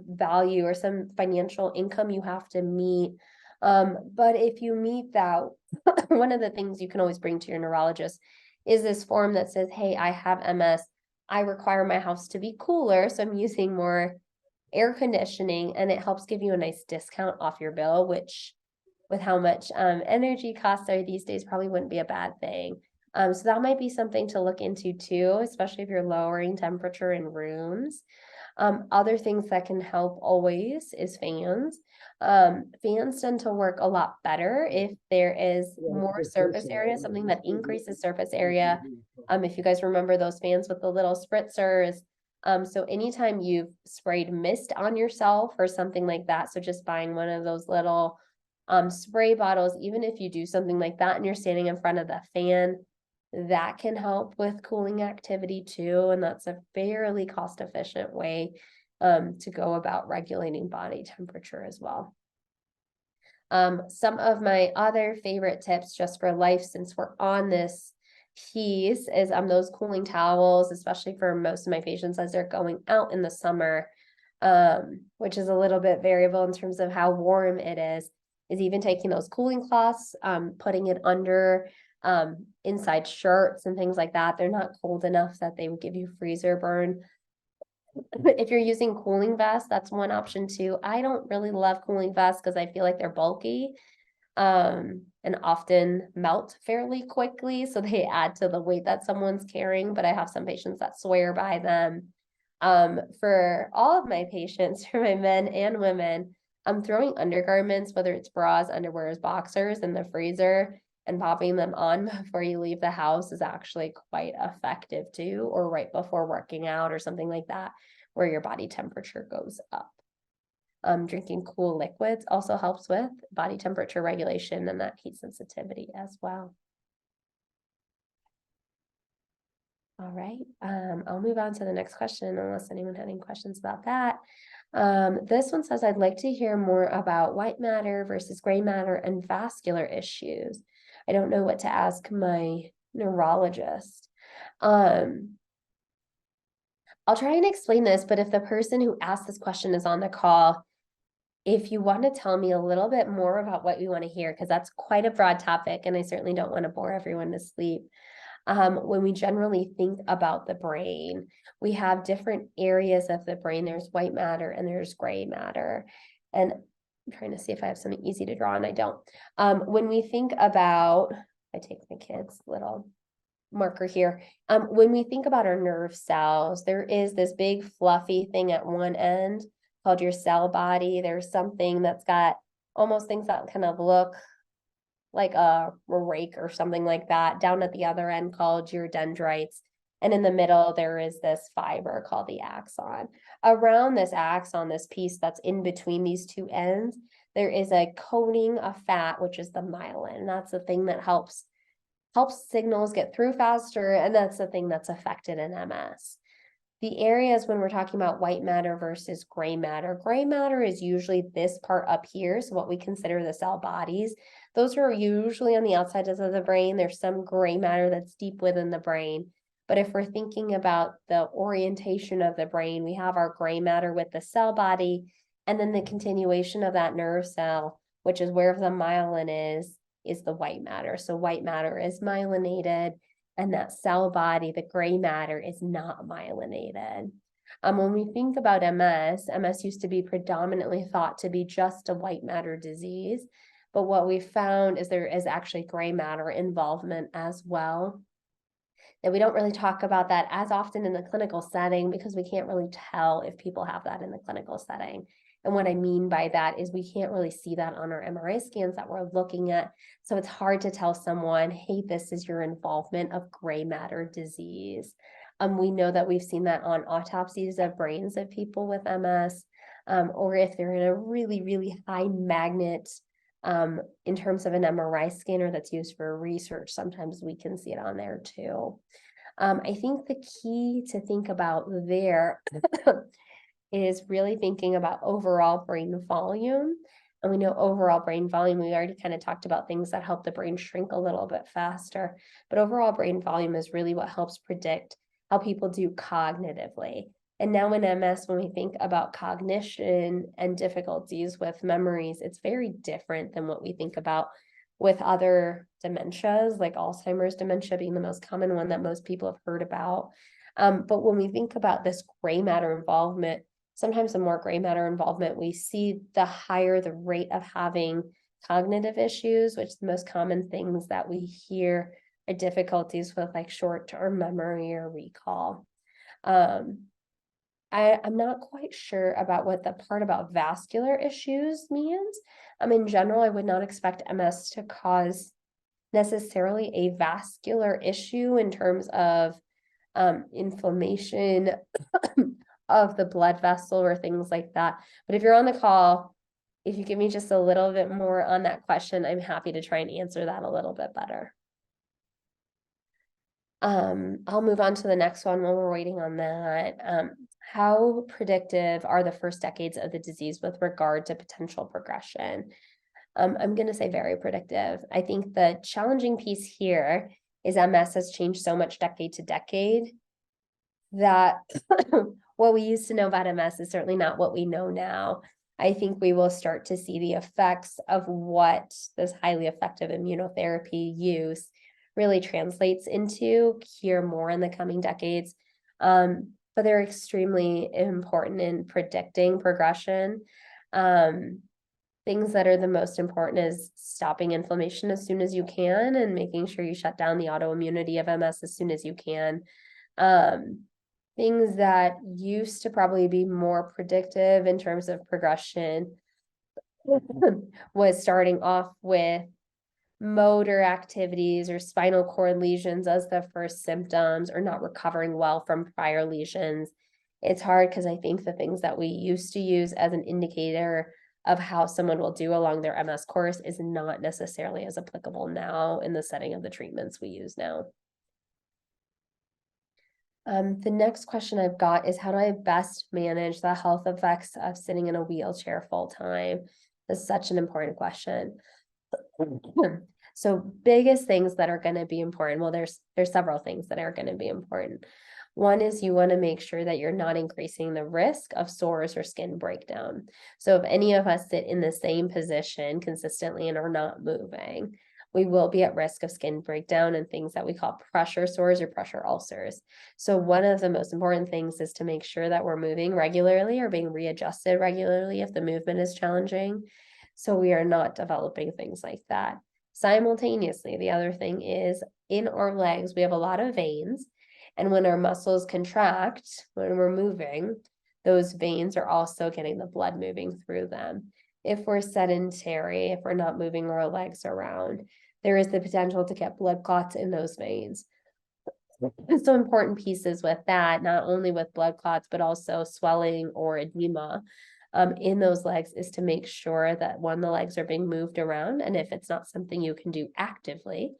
value or some financial income you have to meet. But if you meet that, one of the things you can always bring to your neurologist is this form that says, hey, I have MS. I require my house to be cooler, so I'm using more air conditioning, and it helps give you a nice discount off your bill, which with how much energy costs are these days probably wouldn't be a bad thing. So that might be something to look into too, especially if you're lowering temperature in rooms. Other things that can help always is fans. Fans tend to work a lot better if there is more surface area, something that increases surface area. If you guys remember those fans with the little spritzers. So anytime you've sprayed mist on yourself or something like that, so just buying one of those little spray bottles, even if you do something like that and you're standing in front of the fan, that can help with cooling activity too. And that's a fairly cost efficient way to go about regulating body temperature as well. Some of my other favorite tips just for life, since we're on this piece, is those cooling towels, especially for most of my patients as they're going out in the summer, which is a little bit variable in terms of how warm it is even taking those cooling cloths, putting it under inside shirts and things like that. They're not cold enough that they would give you freezer burn. But if you're using cooling vests, that's one option too. I don't really love cooling vests because I feel like they're bulky and often melt fairly quickly. So they add to the weight that someone's carrying, but I have some patients that swear by them. For all of my patients, for my men and women, I'm throwing undergarments, whether it's bras, underwears, boxers, in the freezer and popping them on before you leave the house is actually quite effective too, or right before working out or something like that, where your body temperature goes up. Drinking cool liquids also helps with body temperature regulation and that heat sensitivity as well. All right, I'll move on to the next question unless anyone had any questions about that. This one says, I'd like to hear more about white matter versus gray matter and vascular issues. I don't know what to ask my neurologist. I'll try and explain this, but if the person who asked this question is on the call, if you want to tell me a little bit more about what you want to hear, because that's quite a broad topic and I certainly don't want to bore everyone to sleep. When we generally think about the brain, we have different areas of the brain. There's white matter and there's gray matter. And I'm trying to see if I have something easy to draw, and I don't. When we think about, I take my kid's little marker here. When we think about our nerve cells, there is this big fluffy thing at one end called your cell body. There's something that's got almost things that kind of look like a rake or something like that down at the other end called your dendrites. And in the middle, there is this fiber called the axon. Around this axon, this piece that's in between these two ends, there is a coating of fat, which is the myelin. And that's the thing that helps signals get through faster. And that's the thing that's affected in MS. The areas when we're talking about white matter versus gray matter is usually this part up here. So what we consider the cell bodies, those are usually on the outside of the brain. There's some gray matter that's deep within the brain. But if we're thinking about the orientation of the brain, we have our gray matter with the cell body, and then the continuation of that nerve cell, which is where the myelin is, is the white matter. So white matter is myelinated, and that cell body, the gray matter, is not myelinated. When we think about MS used to be predominantly thought to be just a white matter disease, but what we found is there is actually gray matter involvement as well. And we don't really talk about that as often in the clinical setting because we can't really tell if people have that in the clinical setting. And what I mean by that is we can't really see that on our MRI scans that we're looking at. So it's hard to tell someone, hey, this is your involvement of gray matter disease. We know that we've seen that on autopsies of brains of people with MS, or if they're in a really, really high magnet in terms of an MRI scanner that's used for research, sometimes we can see it on there too. I think the key to think about there is really thinking about overall brain volume. And we know overall brain volume, we already kind of talked about things that help the brain shrink a little bit faster, but overall brain volume is really what helps predict how people do cognitively. And now in MS, when we think about cognition and difficulties with memories, it's very different than what we think about with other dementias, like Alzheimer's dementia being the most common one that most people have heard about. But when we think about this gray matter involvement, sometimes the more gray matter involvement we see, the higher the rate of having cognitive issues, which the most common things that we hear are difficulties with like short-term memory or recall. I'm not quite sure about what the part about vascular issues means. In general, I would not expect MS to cause necessarily a vascular issue in terms of inflammation of the blood vessel or things like that. But if you're on the call, if you give me just a little bit more on that question, I'm happy to try and answer that a little bit better. I'll move on to the next one while we're waiting on that. How predictive are the first decades of the disease with regard to potential progression? I'm going to say very predictive. I think the challenging piece here is MS has changed so much decade to decade that what we used to know about MS is certainly not what we know now. I think we will start to see the effects of what this highly effective immunotherapy use really translates into here more in the coming decades. But they're extremely important in predicting progression. Things that are the most important is stopping inflammation as soon as you can and making sure you shut down the autoimmunity of MS as soon as you can. Things that used to probably be more predictive in terms of progression was starting off with motor activities or spinal cord lesions as the first symptoms, or not recovering well from prior lesions. It's hard because I think the things that we used to use as an indicator of how someone will do along their MS course is not necessarily as applicable now in the setting of the treatments we use now. The next question I've got is, how do I best manage the health effects of sitting in a wheelchair full time? This is such an important question. So biggest things that are going to be important. Well, there's several things that are going to be important. One is you want to make sure that you're not increasing the risk of sores or skin breakdown. So if any of us sit in the same position consistently and are not moving, we will be at risk of skin breakdown and things that we call pressure sores or pressure ulcers. So one of the most important things is to make sure that we're moving regularly or being readjusted regularly if the movement is challenging, so we are not developing things like that. Simultaneously, the other thing is in our legs, we have a lot of veins. And when our muscles contract, when we're moving, those veins are also getting the blood moving through them. If we're sedentary, if we're not moving our legs around, there is the potential to get blood clots in those veins. And so important pieces with that, not only with blood clots, but also swelling or edema in those legs, is to make sure that when the legs are being moved around, and if it's not something you can do actively,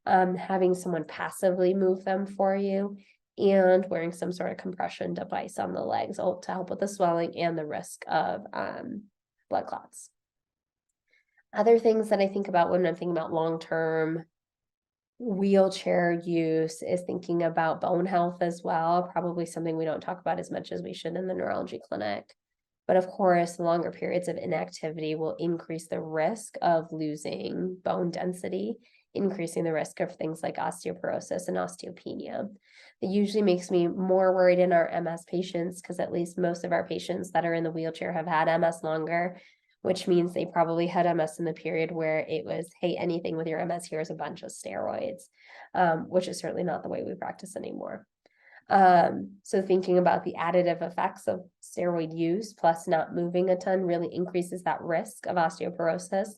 having someone passively move them for you, and wearing some sort of compression device on the legs to help with the swelling and the risk of blood clots. Other things that I think about when I'm thinking about long-term wheelchair use is thinking about bone health as well. Probably something we don't talk about as much as we should in the neurology clinic. But of course, longer periods of inactivity will increase the risk of losing bone density, increasing the risk of things like osteoporosis and osteopenia. It usually makes me more worried in our MS patients because at least most of our patients that are in the wheelchair have had MS longer, which means they probably had MS in the period where it was, hey, anything with your MS, here's a bunch of steroids, which is certainly not the way we practice anymore. So thinking about the additive effects of steroid use plus not moving a ton really increases that risk of osteoporosis.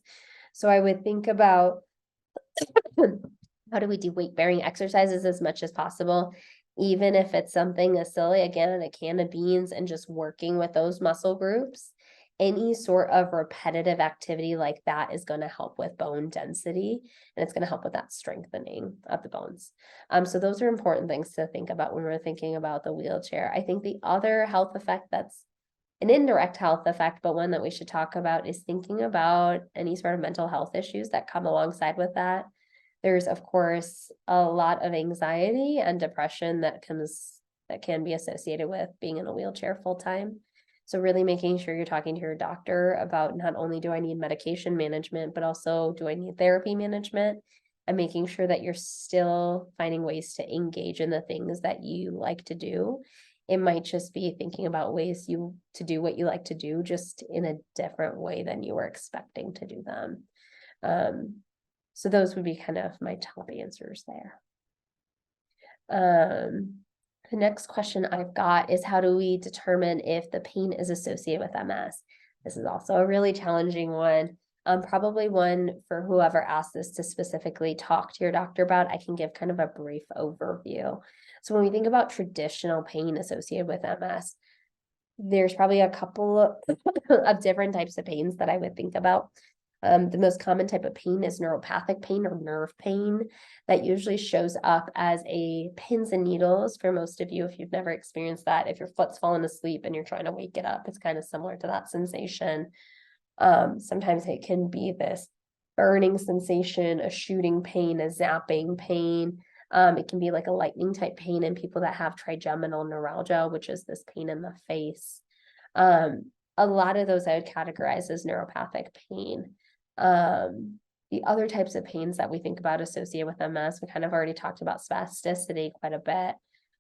So I would think about how do we do weight-bearing exercises as much as possible, even if it's something as silly, again, a can of beans and just working with those muscle groups. Any sort of repetitive activity like that is going to help with bone density, and it's going to help with that strengthening of the bones. So those are important things to think about when we're thinking about the wheelchair. I think the other health effect that's an indirect health effect, but one that we should talk about, is thinking about any sort of mental health issues that come alongside with that. There's, of course, a lot of anxiety and depression that can be associated with being in a wheelchair full time. So really making sure you're talking to your doctor about not only do I need medication management, but also do I need therapy management, and making sure that you're still finding ways to engage in the things that you like to do. It might just be thinking about ways to do what you like to do, just in a different way than you were expecting to do them. So those would be kind of my top answers there. The next question I've got is, how do we determine if the pain is associated with MS? This is also a really challenging one. Probably one for whoever asked this to specifically talk to your doctor about. I can give kind of a brief overview. So when we think about traditional pain associated with MS, there's probably a couple of different types of pains that I would think about. The most common type of pain is neuropathic pain or nerve pain that usually shows up as a pins and needles for most of you. If you've never experienced that, if your foot's fallen asleep and you're trying to wake it up, it's kind of similar to that sensation. Sometimes it can be this burning sensation, a shooting pain, a zapping pain. It can be like a lightning type pain in people that have trigeminal neuralgia, which is this pain in the face. A lot of those I would categorize as neuropathic pain. The other types of pains that we think about associated with MS, we kind of already talked about spasticity quite a bit,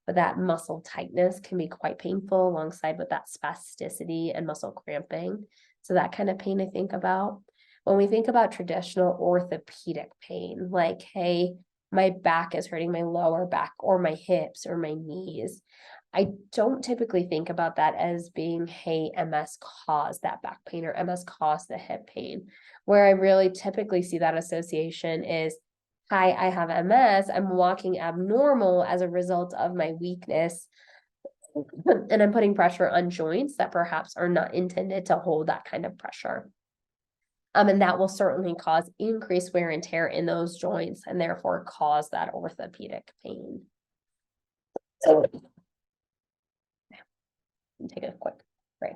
but that muscle tightness can be quite painful alongside with that spasticity and muscle cramping. So that kind of pain I think about. When we think about traditional orthopedic pain, like, hey, my back is hurting, my lower back or my hips or my knees, I don't typically think about that as being, hey, MS caused that back pain or MS caused the hip pain. Where I really typically see that association is, hi, I have MS, I'm walking abnormal as a result of my weakness, and I'm putting pressure on joints that perhaps are not intended to hold that kind of pressure. And that will certainly cause increased wear and tear in those joints and therefore cause that orthopedic pain. So take a quick break.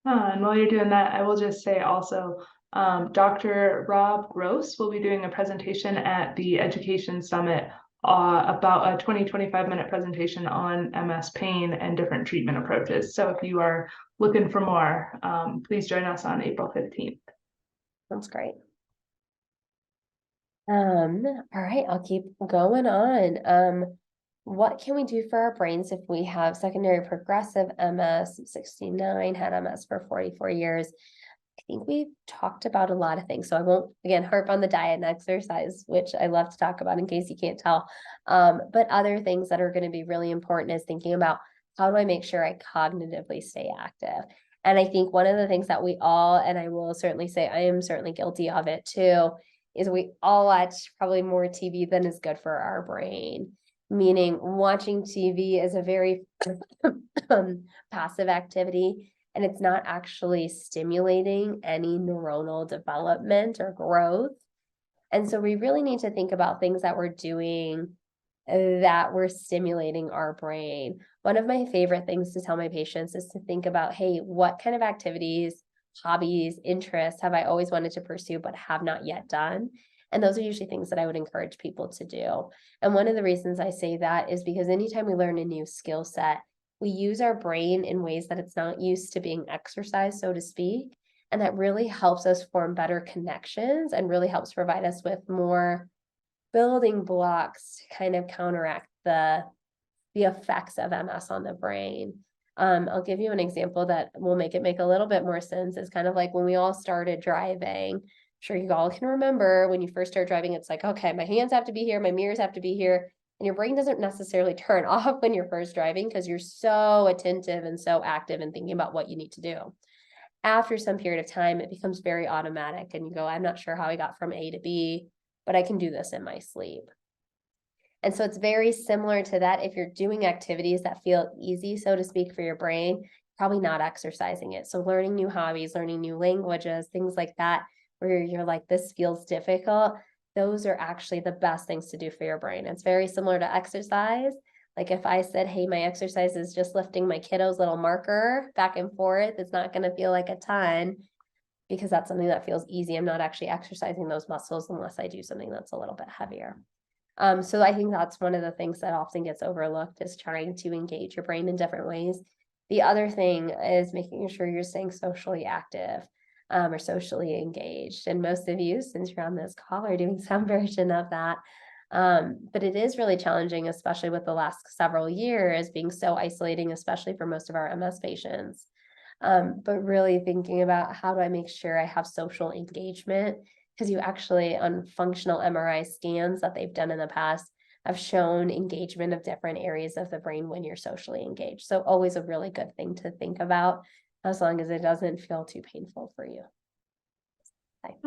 And while you're doing that, I will just say also, Dr. Rob Gross will be doing a presentation at the Education Summit about a 25 minute presentation on MS pain and different treatment approaches. So if you are looking for more, please join us on April 15th. That's great. All right, I'll keep going on. What can we do for our brains if we have secondary progressive MS, 69, had MS for 44 years? I think we've talked about a lot of things, so I won't, again, harp on the diet and exercise, which I love to talk about in case you can't tell. But other things that are going to be really important is thinking about, how do I make sure I cognitively stay active? And I think one of the things that we all, and I will certainly say I am certainly guilty of it too, is we all watch probably more TV than is good for our brain. Meaning watching TV is a very passive activity, and it's not actually stimulating any neuronal development or growth. And so we really need to think about things that we're doing that we're stimulating our brain. One of my favorite things to tell my patients is to think about, hey, what kind of activities, hobbies, interests have I always wanted to pursue but have not yet done? And those are usually things that I would encourage people to do. And one of the reasons I say that is because anytime we learn a new skill set, we use our brain in ways that it's not used to being exercised, so to speak. And that really helps us form better connections and really helps provide us with more building blocks to kind of counteract the effects of MS on the brain. I'll give you an example that will make it make a little bit more sense. It's kind of like when we all started driving. I'm sure you all can remember when you first start driving, it's like, okay, my hands have to be here, my mirrors have to be here. And your brain doesn't necessarily turn off when you're first driving because you're so attentive and so active and thinking about what you need to do. After some period of time, it becomes very automatic and you go, I'm not sure how I got from A to B, but I can do this in my sleep. And so it's very similar to that. If you're doing activities that feel easy, so to speak, for your brain, probably not exercising it. So learning new hobbies, learning new languages, things like that, where you're like, this feels difficult, those are actually the best things to do for your brain. It's very similar to exercise. Like if I said, hey, my exercise is just lifting my kiddo's little marker back and forth, it's not going to feel like a ton because that's something that feels easy. I'm not actually exercising those muscles unless I do something that's a little bit heavier. So I think that's one of the things that often gets overlooked is trying to engage your brain in different ways. The other thing is making sure you're staying socially active or socially engaged. And most of you, since you're on this call, are doing some version of that. But it is really challenging, especially with the last several years being so isolating, especially for most of our MS patients. But really thinking about how do I make sure I have social engagement? Because you actually, on functional MRI scans that they've done in the past, have shown engagement of different areas of the brain when you're socially engaged. So always a really good thing to think about, as long as it doesn't feel too painful for you. Okay.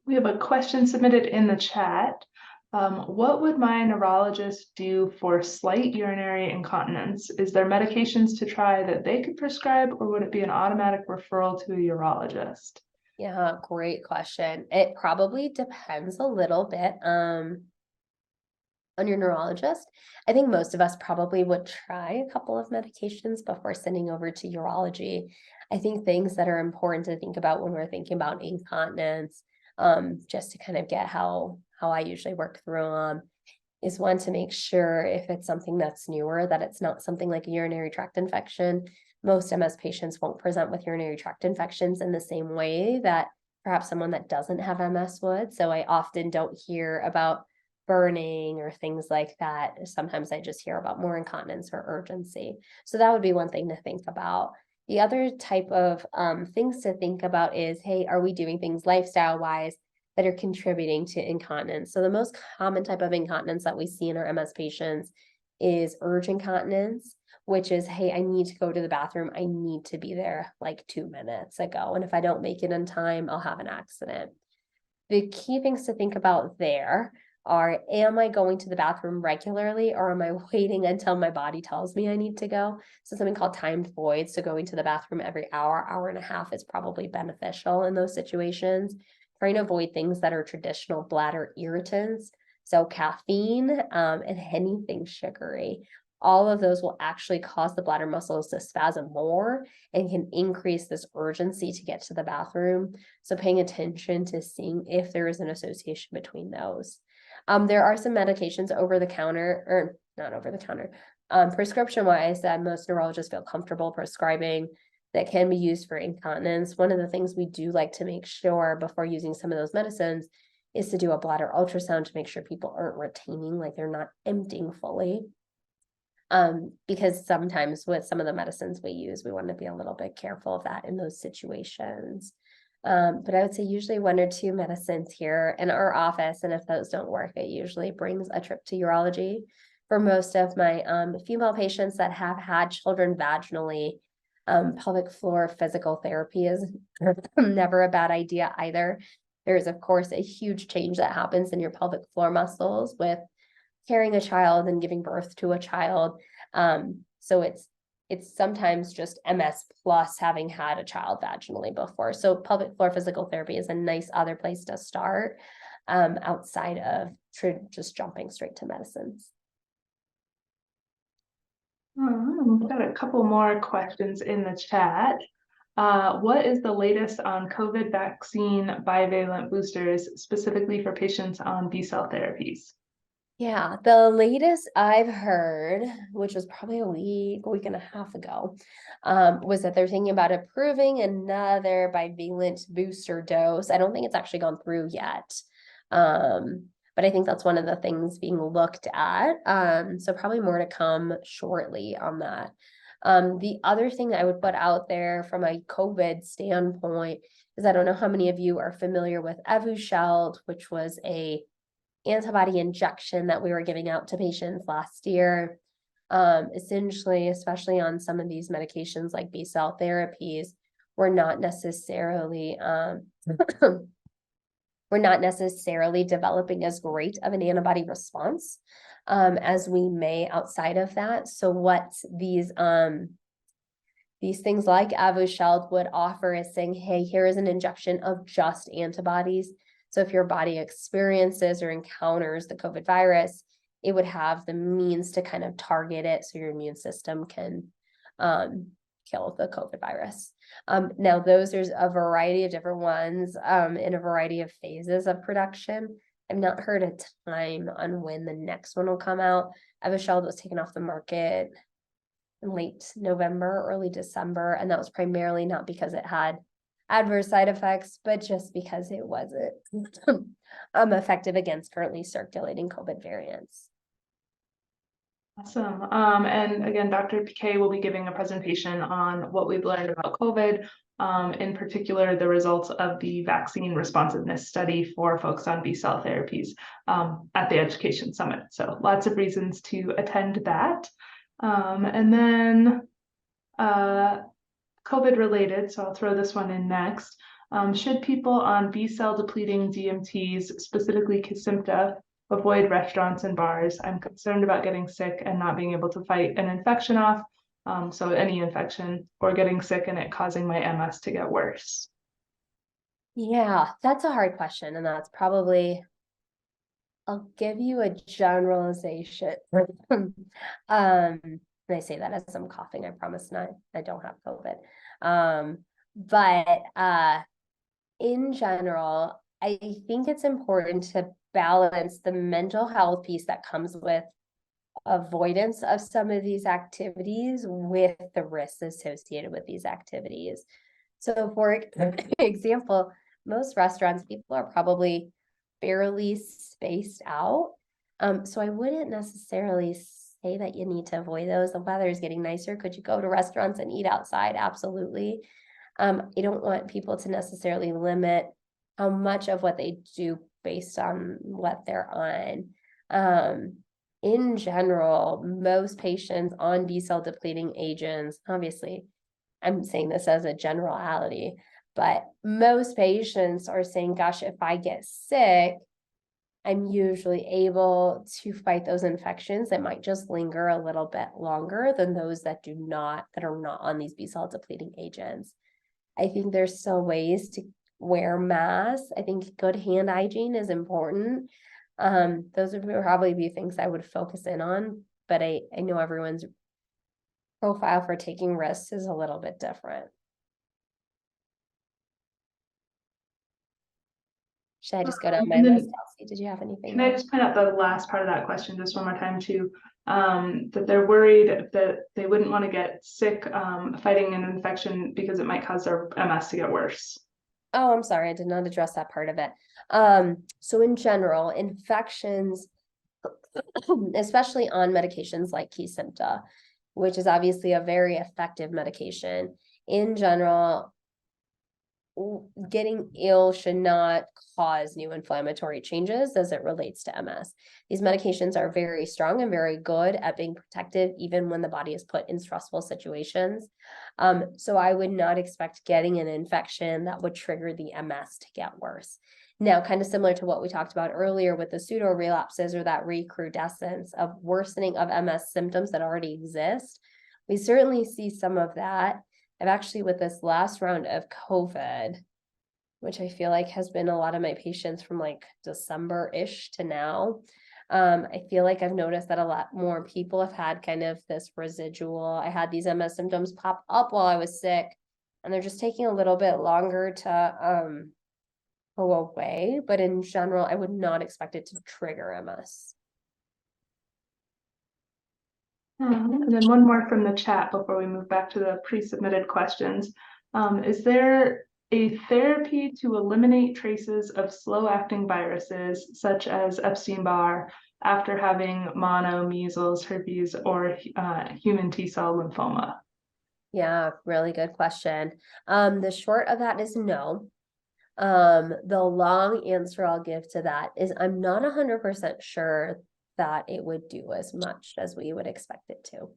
We have a question submitted in the chat. What would my neurologist do for slight urinary incontinence? Is there medications to try that they could prescribe, or would it be an automatic referral to a urologist? Yeah, great question. It probably depends a little bit on your neurologist. I think most of us probably would try a couple of medications before sending over to urology. I think things that are important to think about when we're thinking about incontinence, just to kind of get how I usually work through them, is one, to make sure if it's something that's newer, that it's not something like a urinary tract infection. Most MS patients won't present with urinary tract infections in the same way that perhaps someone that doesn't have MS would. So I often don't hear about burning or things like that. Sometimes I just hear about more incontinence or urgency. So that would be one thing to think about. The other type of things to think about is, hey, are we doing things lifestyle-wise that are contributing to incontinence? So the most common type of incontinence that we see in our MS patients is urge incontinence, which is, hey, I need to go to the bathroom. I need to be there like 2 minutes ago. And if I don't make it in time, I'll have an accident. The key things to think about there are, am I going to the bathroom regularly, or am I waiting until my body tells me I need to go? So something called timed voids. So going to the bathroom every hour, hour and a half is probably beneficial in those situations. Trying to avoid things that are traditional bladder irritants. So caffeine and anything sugary. All of those will actually cause the bladder muscles to spasm more and can increase this urgency to get to the bathroom. So paying attention to seeing if there is an association between those. There are some medications over the counter, or not over the counter, prescription wise, that most neurologists feel comfortable prescribing that can be used for incontinence. One of the things we do like to make sure before using some of those medicines is to do a bladder ultrasound to make sure people aren't retaining, like they're not emptying fully. Because sometimes with some of the medicines we use, we want to be a little bit careful of that in those situations. But I would say usually 1 or 2 medicines here in our office. And if those don't work, it usually brings a trip to urology. For most of my female patients that have had children vaginally, pelvic floor physical therapy is never a bad idea either. There is, of course, a huge change that happens in your pelvic floor muscles with carrying a child and giving birth to a child. So it's sometimes just MS plus having had a child vaginally before. So pelvic floor physical therapy is a nice other place to start outside of just jumping straight to medicines. We've got a couple more questions in the chat. What is the latest on COVID vaccine bivalent boosters, specifically for patients on B-cell therapies? Yeah, the latest I've heard, which was probably a week and a half ago, was that they're thinking about approving another bivalent booster dose. I don't think it's actually gone through yet. But I think that's one of the things being looked at. So probably more to come shortly on that. The other thing I would put out there from a COVID standpoint is I don't know how many of you are familiar with Evusheld, which was a antibody injection that we were giving out to patients last year. Essentially, especially on some of these medications like B-cell therapies, we're not necessarily we're not necessarily developing as great of an antibody response as we may outside of that. So what these things like Evusheld would offer is saying, hey, here is an injection of just antibodies. So if your body experiences or encounters the COVID virus, it would have the means to kind of target it so your immune system can kill the COVID virus. Now, there's a variety of different ones in a variety of phases of production. I've not heard a time on when the next one will come out. Evusheld was taken off the market in late November, early December, and that was primarily not because it had adverse side effects, but just because it wasn't effective against currently circulating COVID variants. Awesome. And again, Dr. PK will be giving a presentation on what we've learned about COVID, in particular, the results of the vaccine responsiveness study for folks on B-cell therapies at the Education Summit. So lots of reasons to attend that. And then COVID related, so I'll throw this one in next. Should people on B-cell depleting DMTs, specifically Kesimpta, avoid restaurants and bars? I'm concerned about getting sick and not being able to fight an infection off. So any infection or getting sick and it causing my MS to get worse. Yeah, that's a hard question. And that's probably, I'll give you a generalization. And I say that as I'm coughing, I promise not, I don't have COVID. But in general, I think it's important to balance the mental health piece that comes with avoidance of some of these activities with the risks associated with these activities. So for example, most restaurants, people are probably fairly spaced out. So I wouldn't necessarily say that you need to avoid those. The weather is getting nicer. Could you go to restaurants and eat outside? Absolutely. I don't want people to necessarily limit how much of what they do based on what they're on. In general, most patients on B-cell depleting agents, obviously, I'm saying this as a generality, but most patients are saying, gosh, if I get sick, I'm usually able to fight those infections that might just linger a little bit longer than those that are not on these B-cell depleting agents. I think there's still ways to wear masks. I think good hand hygiene is important. Those would probably be things I would focus in on, but I know everyone's profile for taking risks is a little bit different. Should I just go down my list, Kelsey? Did you have anything? Can I just point out the last part of that question just one more time too? That they're worried that they wouldn't want to get sick fighting an infection because it might cause their MS to get worse. Oh, I'm sorry, I did not address that part of it. So in general, infections, especially on medications like Kesimpta, which is obviously a very effective medication, in general, getting ill should not cause new inflammatory changes as it relates to MS. These medications are very strong and very good at being protective, even when the body is put in stressful situations. So I would not expect getting an infection that would trigger the MS to get worse. Now, kind of similar to what we talked about earlier with the pseudo relapses or that recrudescence of worsening of MS symptoms that already exist, we certainly see some of that. I've actually, with this last round of COVID, which I feel like has been a lot of my patients from like December-ish to now, I feel like I've noticed that a lot more people have had kind of this residual. I had these MS symptoms pop up while I was sick, and they're just taking a little bit longer to go away. But in general, I would not expect it to trigger MS. And then one more from the chat before we move back to the pre-submitted questions. Is there a therapy to eliminate traces of slow-acting viruses such as Epstein-Barr after having mono, measles, herpes, or human T-cell lymphoma? Yeah, really good question. The short of that is no. The long answer I'll give to that is I'm not 100% sure that it would do as much as we would expect it to.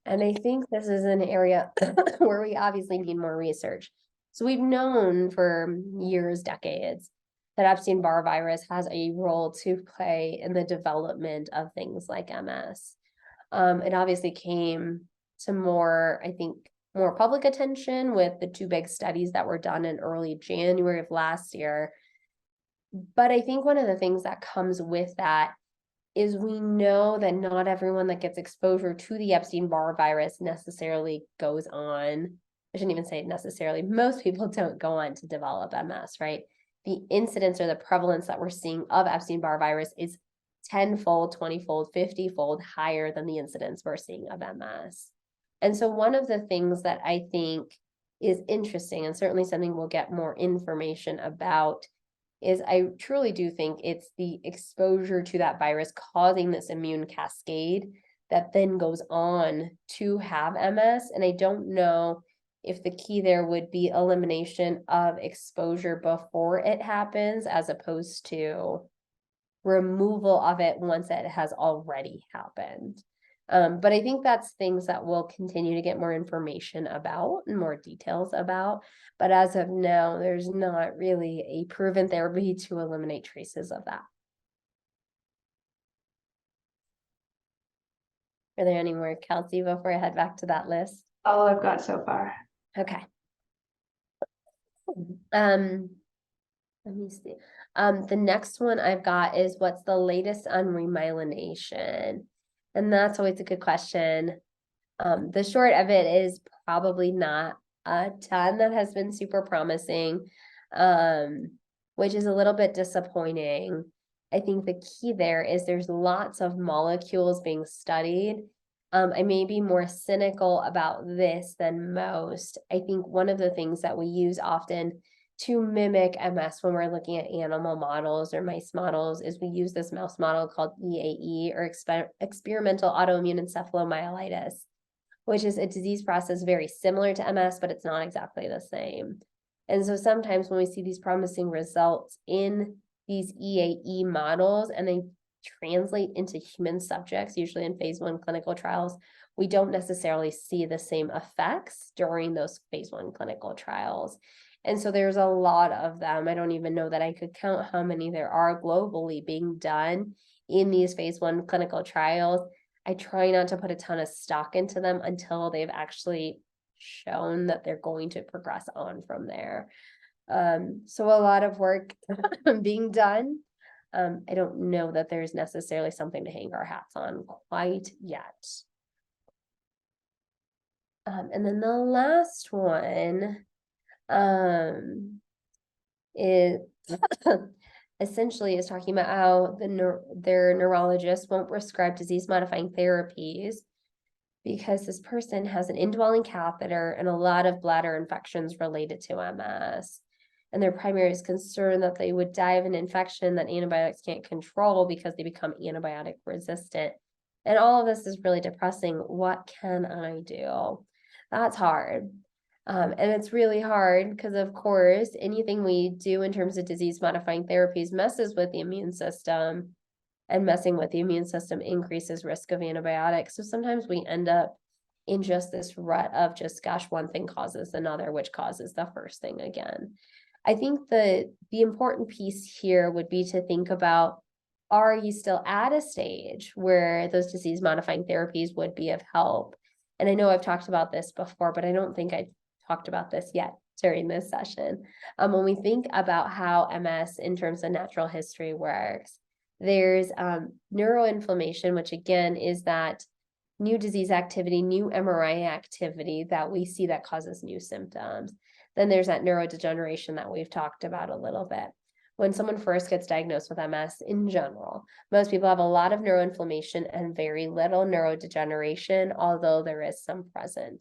And I think this is an area where we obviously need more research. So we've known for years, decades, that Epstein-Barr virus has a role to play in the development of things like MS. It obviously came to more, I think, more public attention with the two big studies that were done in early January of last year. But I think one of the things that comes with that is we know that not everyone that gets exposure to the Epstein-Barr virus necessarily goes on. I shouldn't even say necessarily. Most people don't go on to develop MS, right? The incidence or the prevalence that we're seeing of Epstein-Barr virus is 10-fold, 20-fold, 50-fold higher than the incidence we're seeing of MS. And so one of the things that I think is interesting, and certainly something we'll get more information about, is I truly do think it's the exposure to that virus causing this immune cascade that then goes on to have MS. And I don't know if the key there would be elimination of exposure before it happens, as opposed to removal of it once it has already happened. But I think that's things that we'll continue to get more information about and more details about. But as of now, there's not really a proven therapy to eliminate traces of that. Are there any more, Kelsey, before I head back to that list? All I've got so far. Okay. Let me see. The next one I've got is what's the latest on remyelination? And that's always a good question. The short of it is probably not a ton that has been super promising, which is a little bit disappointing. I think the key there is there's lots of molecules being studied. I may be more cynical about this than most. I think one of the things that we use often to mimic MS when we're looking at animal models or mice models is we use this mouse model called EAE, or experimental autoimmune encephalomyelitis, which is a disease process very similar to MS, but it's not exactly the same. And so sometimes when we see these promising results in these EAE models and they translate into human subjects, usually in phase 1 clinical trials, we don't necessarily see the same effects during those phase 1 clinical trials. And so there's a lot of them. I don't even know that I could count how many there are globally being done in these phase 1 clinical trials. I try not to put a ton of stock into them until they've actually shown that they're going to progress on from there. So a lot of work being done. I don't know that there's necessarily something to hang our hats on quite yet. And then the last one is essentially is talking about how their neurologist won't prescribe disease-modifying therapies because this person has an indwelling catheter and a lot of bladder infections related to MS. And their primary is concerned that they would die of an infection that antibiotics can't control because they become antibiotic resistant. And all of this is really depressing. What can I do? That's hard. And it's really hard because, of course, anything we do in terms of disease-modifying therapies messes with the immune system, and messing with the immune system increases risk of antibiotics. So sometimes we end up in just this rut of just, gosh, one thing causes another, which causes the first thing again. I think the important piece here would be to think about, are you still at a stage where those disease-modifying therapies would be of help? And I know I've talked about this before, but I don't think I've talked about this yet during this session. When we think about how MS in terms of natural history works, there's neuroinflammation, which again is that new disease activity, new MRI activity that we see that causes new symptoms. Then there's that neurodegeneration that we've talked about a little bit. when someone first gets diagnosed with MS in general, most people have a lot of neuroinflammation and very little neurodegeneration, although there is some present.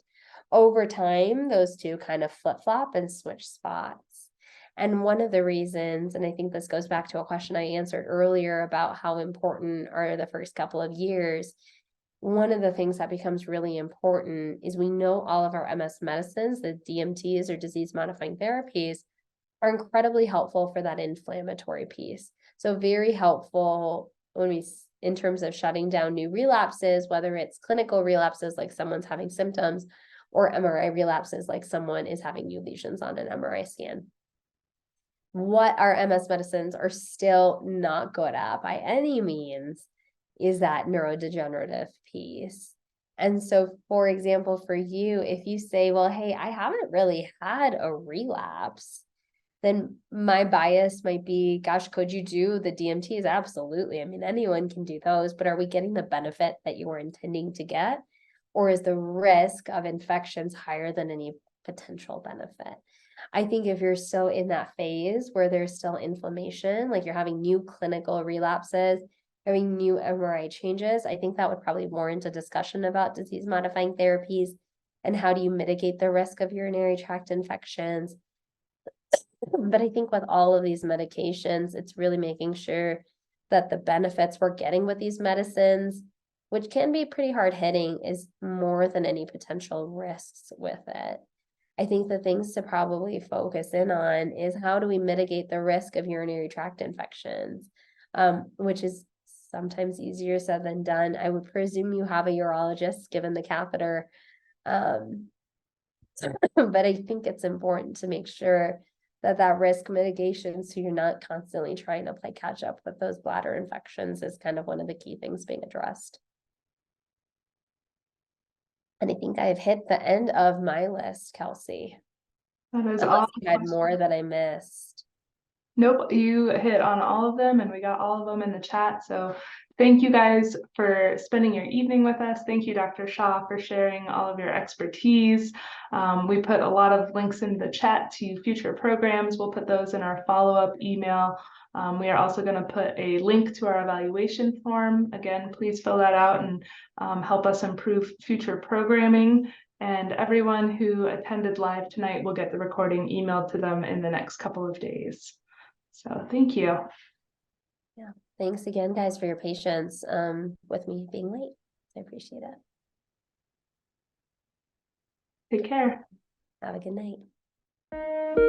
Over time, those two kind of flip-flop and switch spots. And one of the reasons, and I think this goes back to a question I answered earlier about how important are the first couple of years, one of the things that becomes really important is we know all of our MS medicines, the DMTs or disease-modifying therapies, are incredibly helpful for that inflammatory piece. So very helpful in terms of shutting down new relapses, whether it's clinical relapses like someone's having symptoms, or MRI relapses like someone is having new lesions on an MRI scan. What our MS medicines are still not good at by any means is that neurodegenerative piece. And so, for example, for you, if you say, well, hey, I haven't really had a relapse, then my bias might be, gosh, could you do the DMTs? Absolutely. I mean, anyone can do those, but are we getting the benefit that you were intending to get? Or is the risk of infections higher than any potential benefit? I think if you're still in that phase where there's still inflammation, like you're having new clinical relapses, having new MRI changes, I think that would probably warrant a discussion about disease-modifying therapies and how do you mitigate the risk of urinary tract infections. But I think with all of these medications, it's really making sure that the benefits we're getting with these medicines, which can be pretty hard hitting, is more than any potential risks with it. I think the things to probably focus in on is how do we mitigate the risk of urinary tract infections, which is sometimes easier said than done. I would presume you have a urologist given the catheter. But I think it's important to make sure that risk mitigation, so you're not constantly trying to play catch up with those bladder infections, is kind of one of the key things being addressed. And I think I've hit the end of my list, Kelsey. That is Unless all. you had more that I missed. Nope, you hit on all of them and we got all of them in the chat. So thank you guys for spending your evening with us. Thank you, Dr. Shah, for sharing all of your expertise. We put a lot of links in the chat to future programs. We'll put those in our follow-up email. We are also going to put a link to our evaluation form. Again, please fill that out and help us improve future programming. And everyone who attended live tonight will get the recording emailed to them in the next couple of days. So thank you. Yeah, thanks again, guys, for your patience with me being late. I appreciate it. Take care. Have a good night.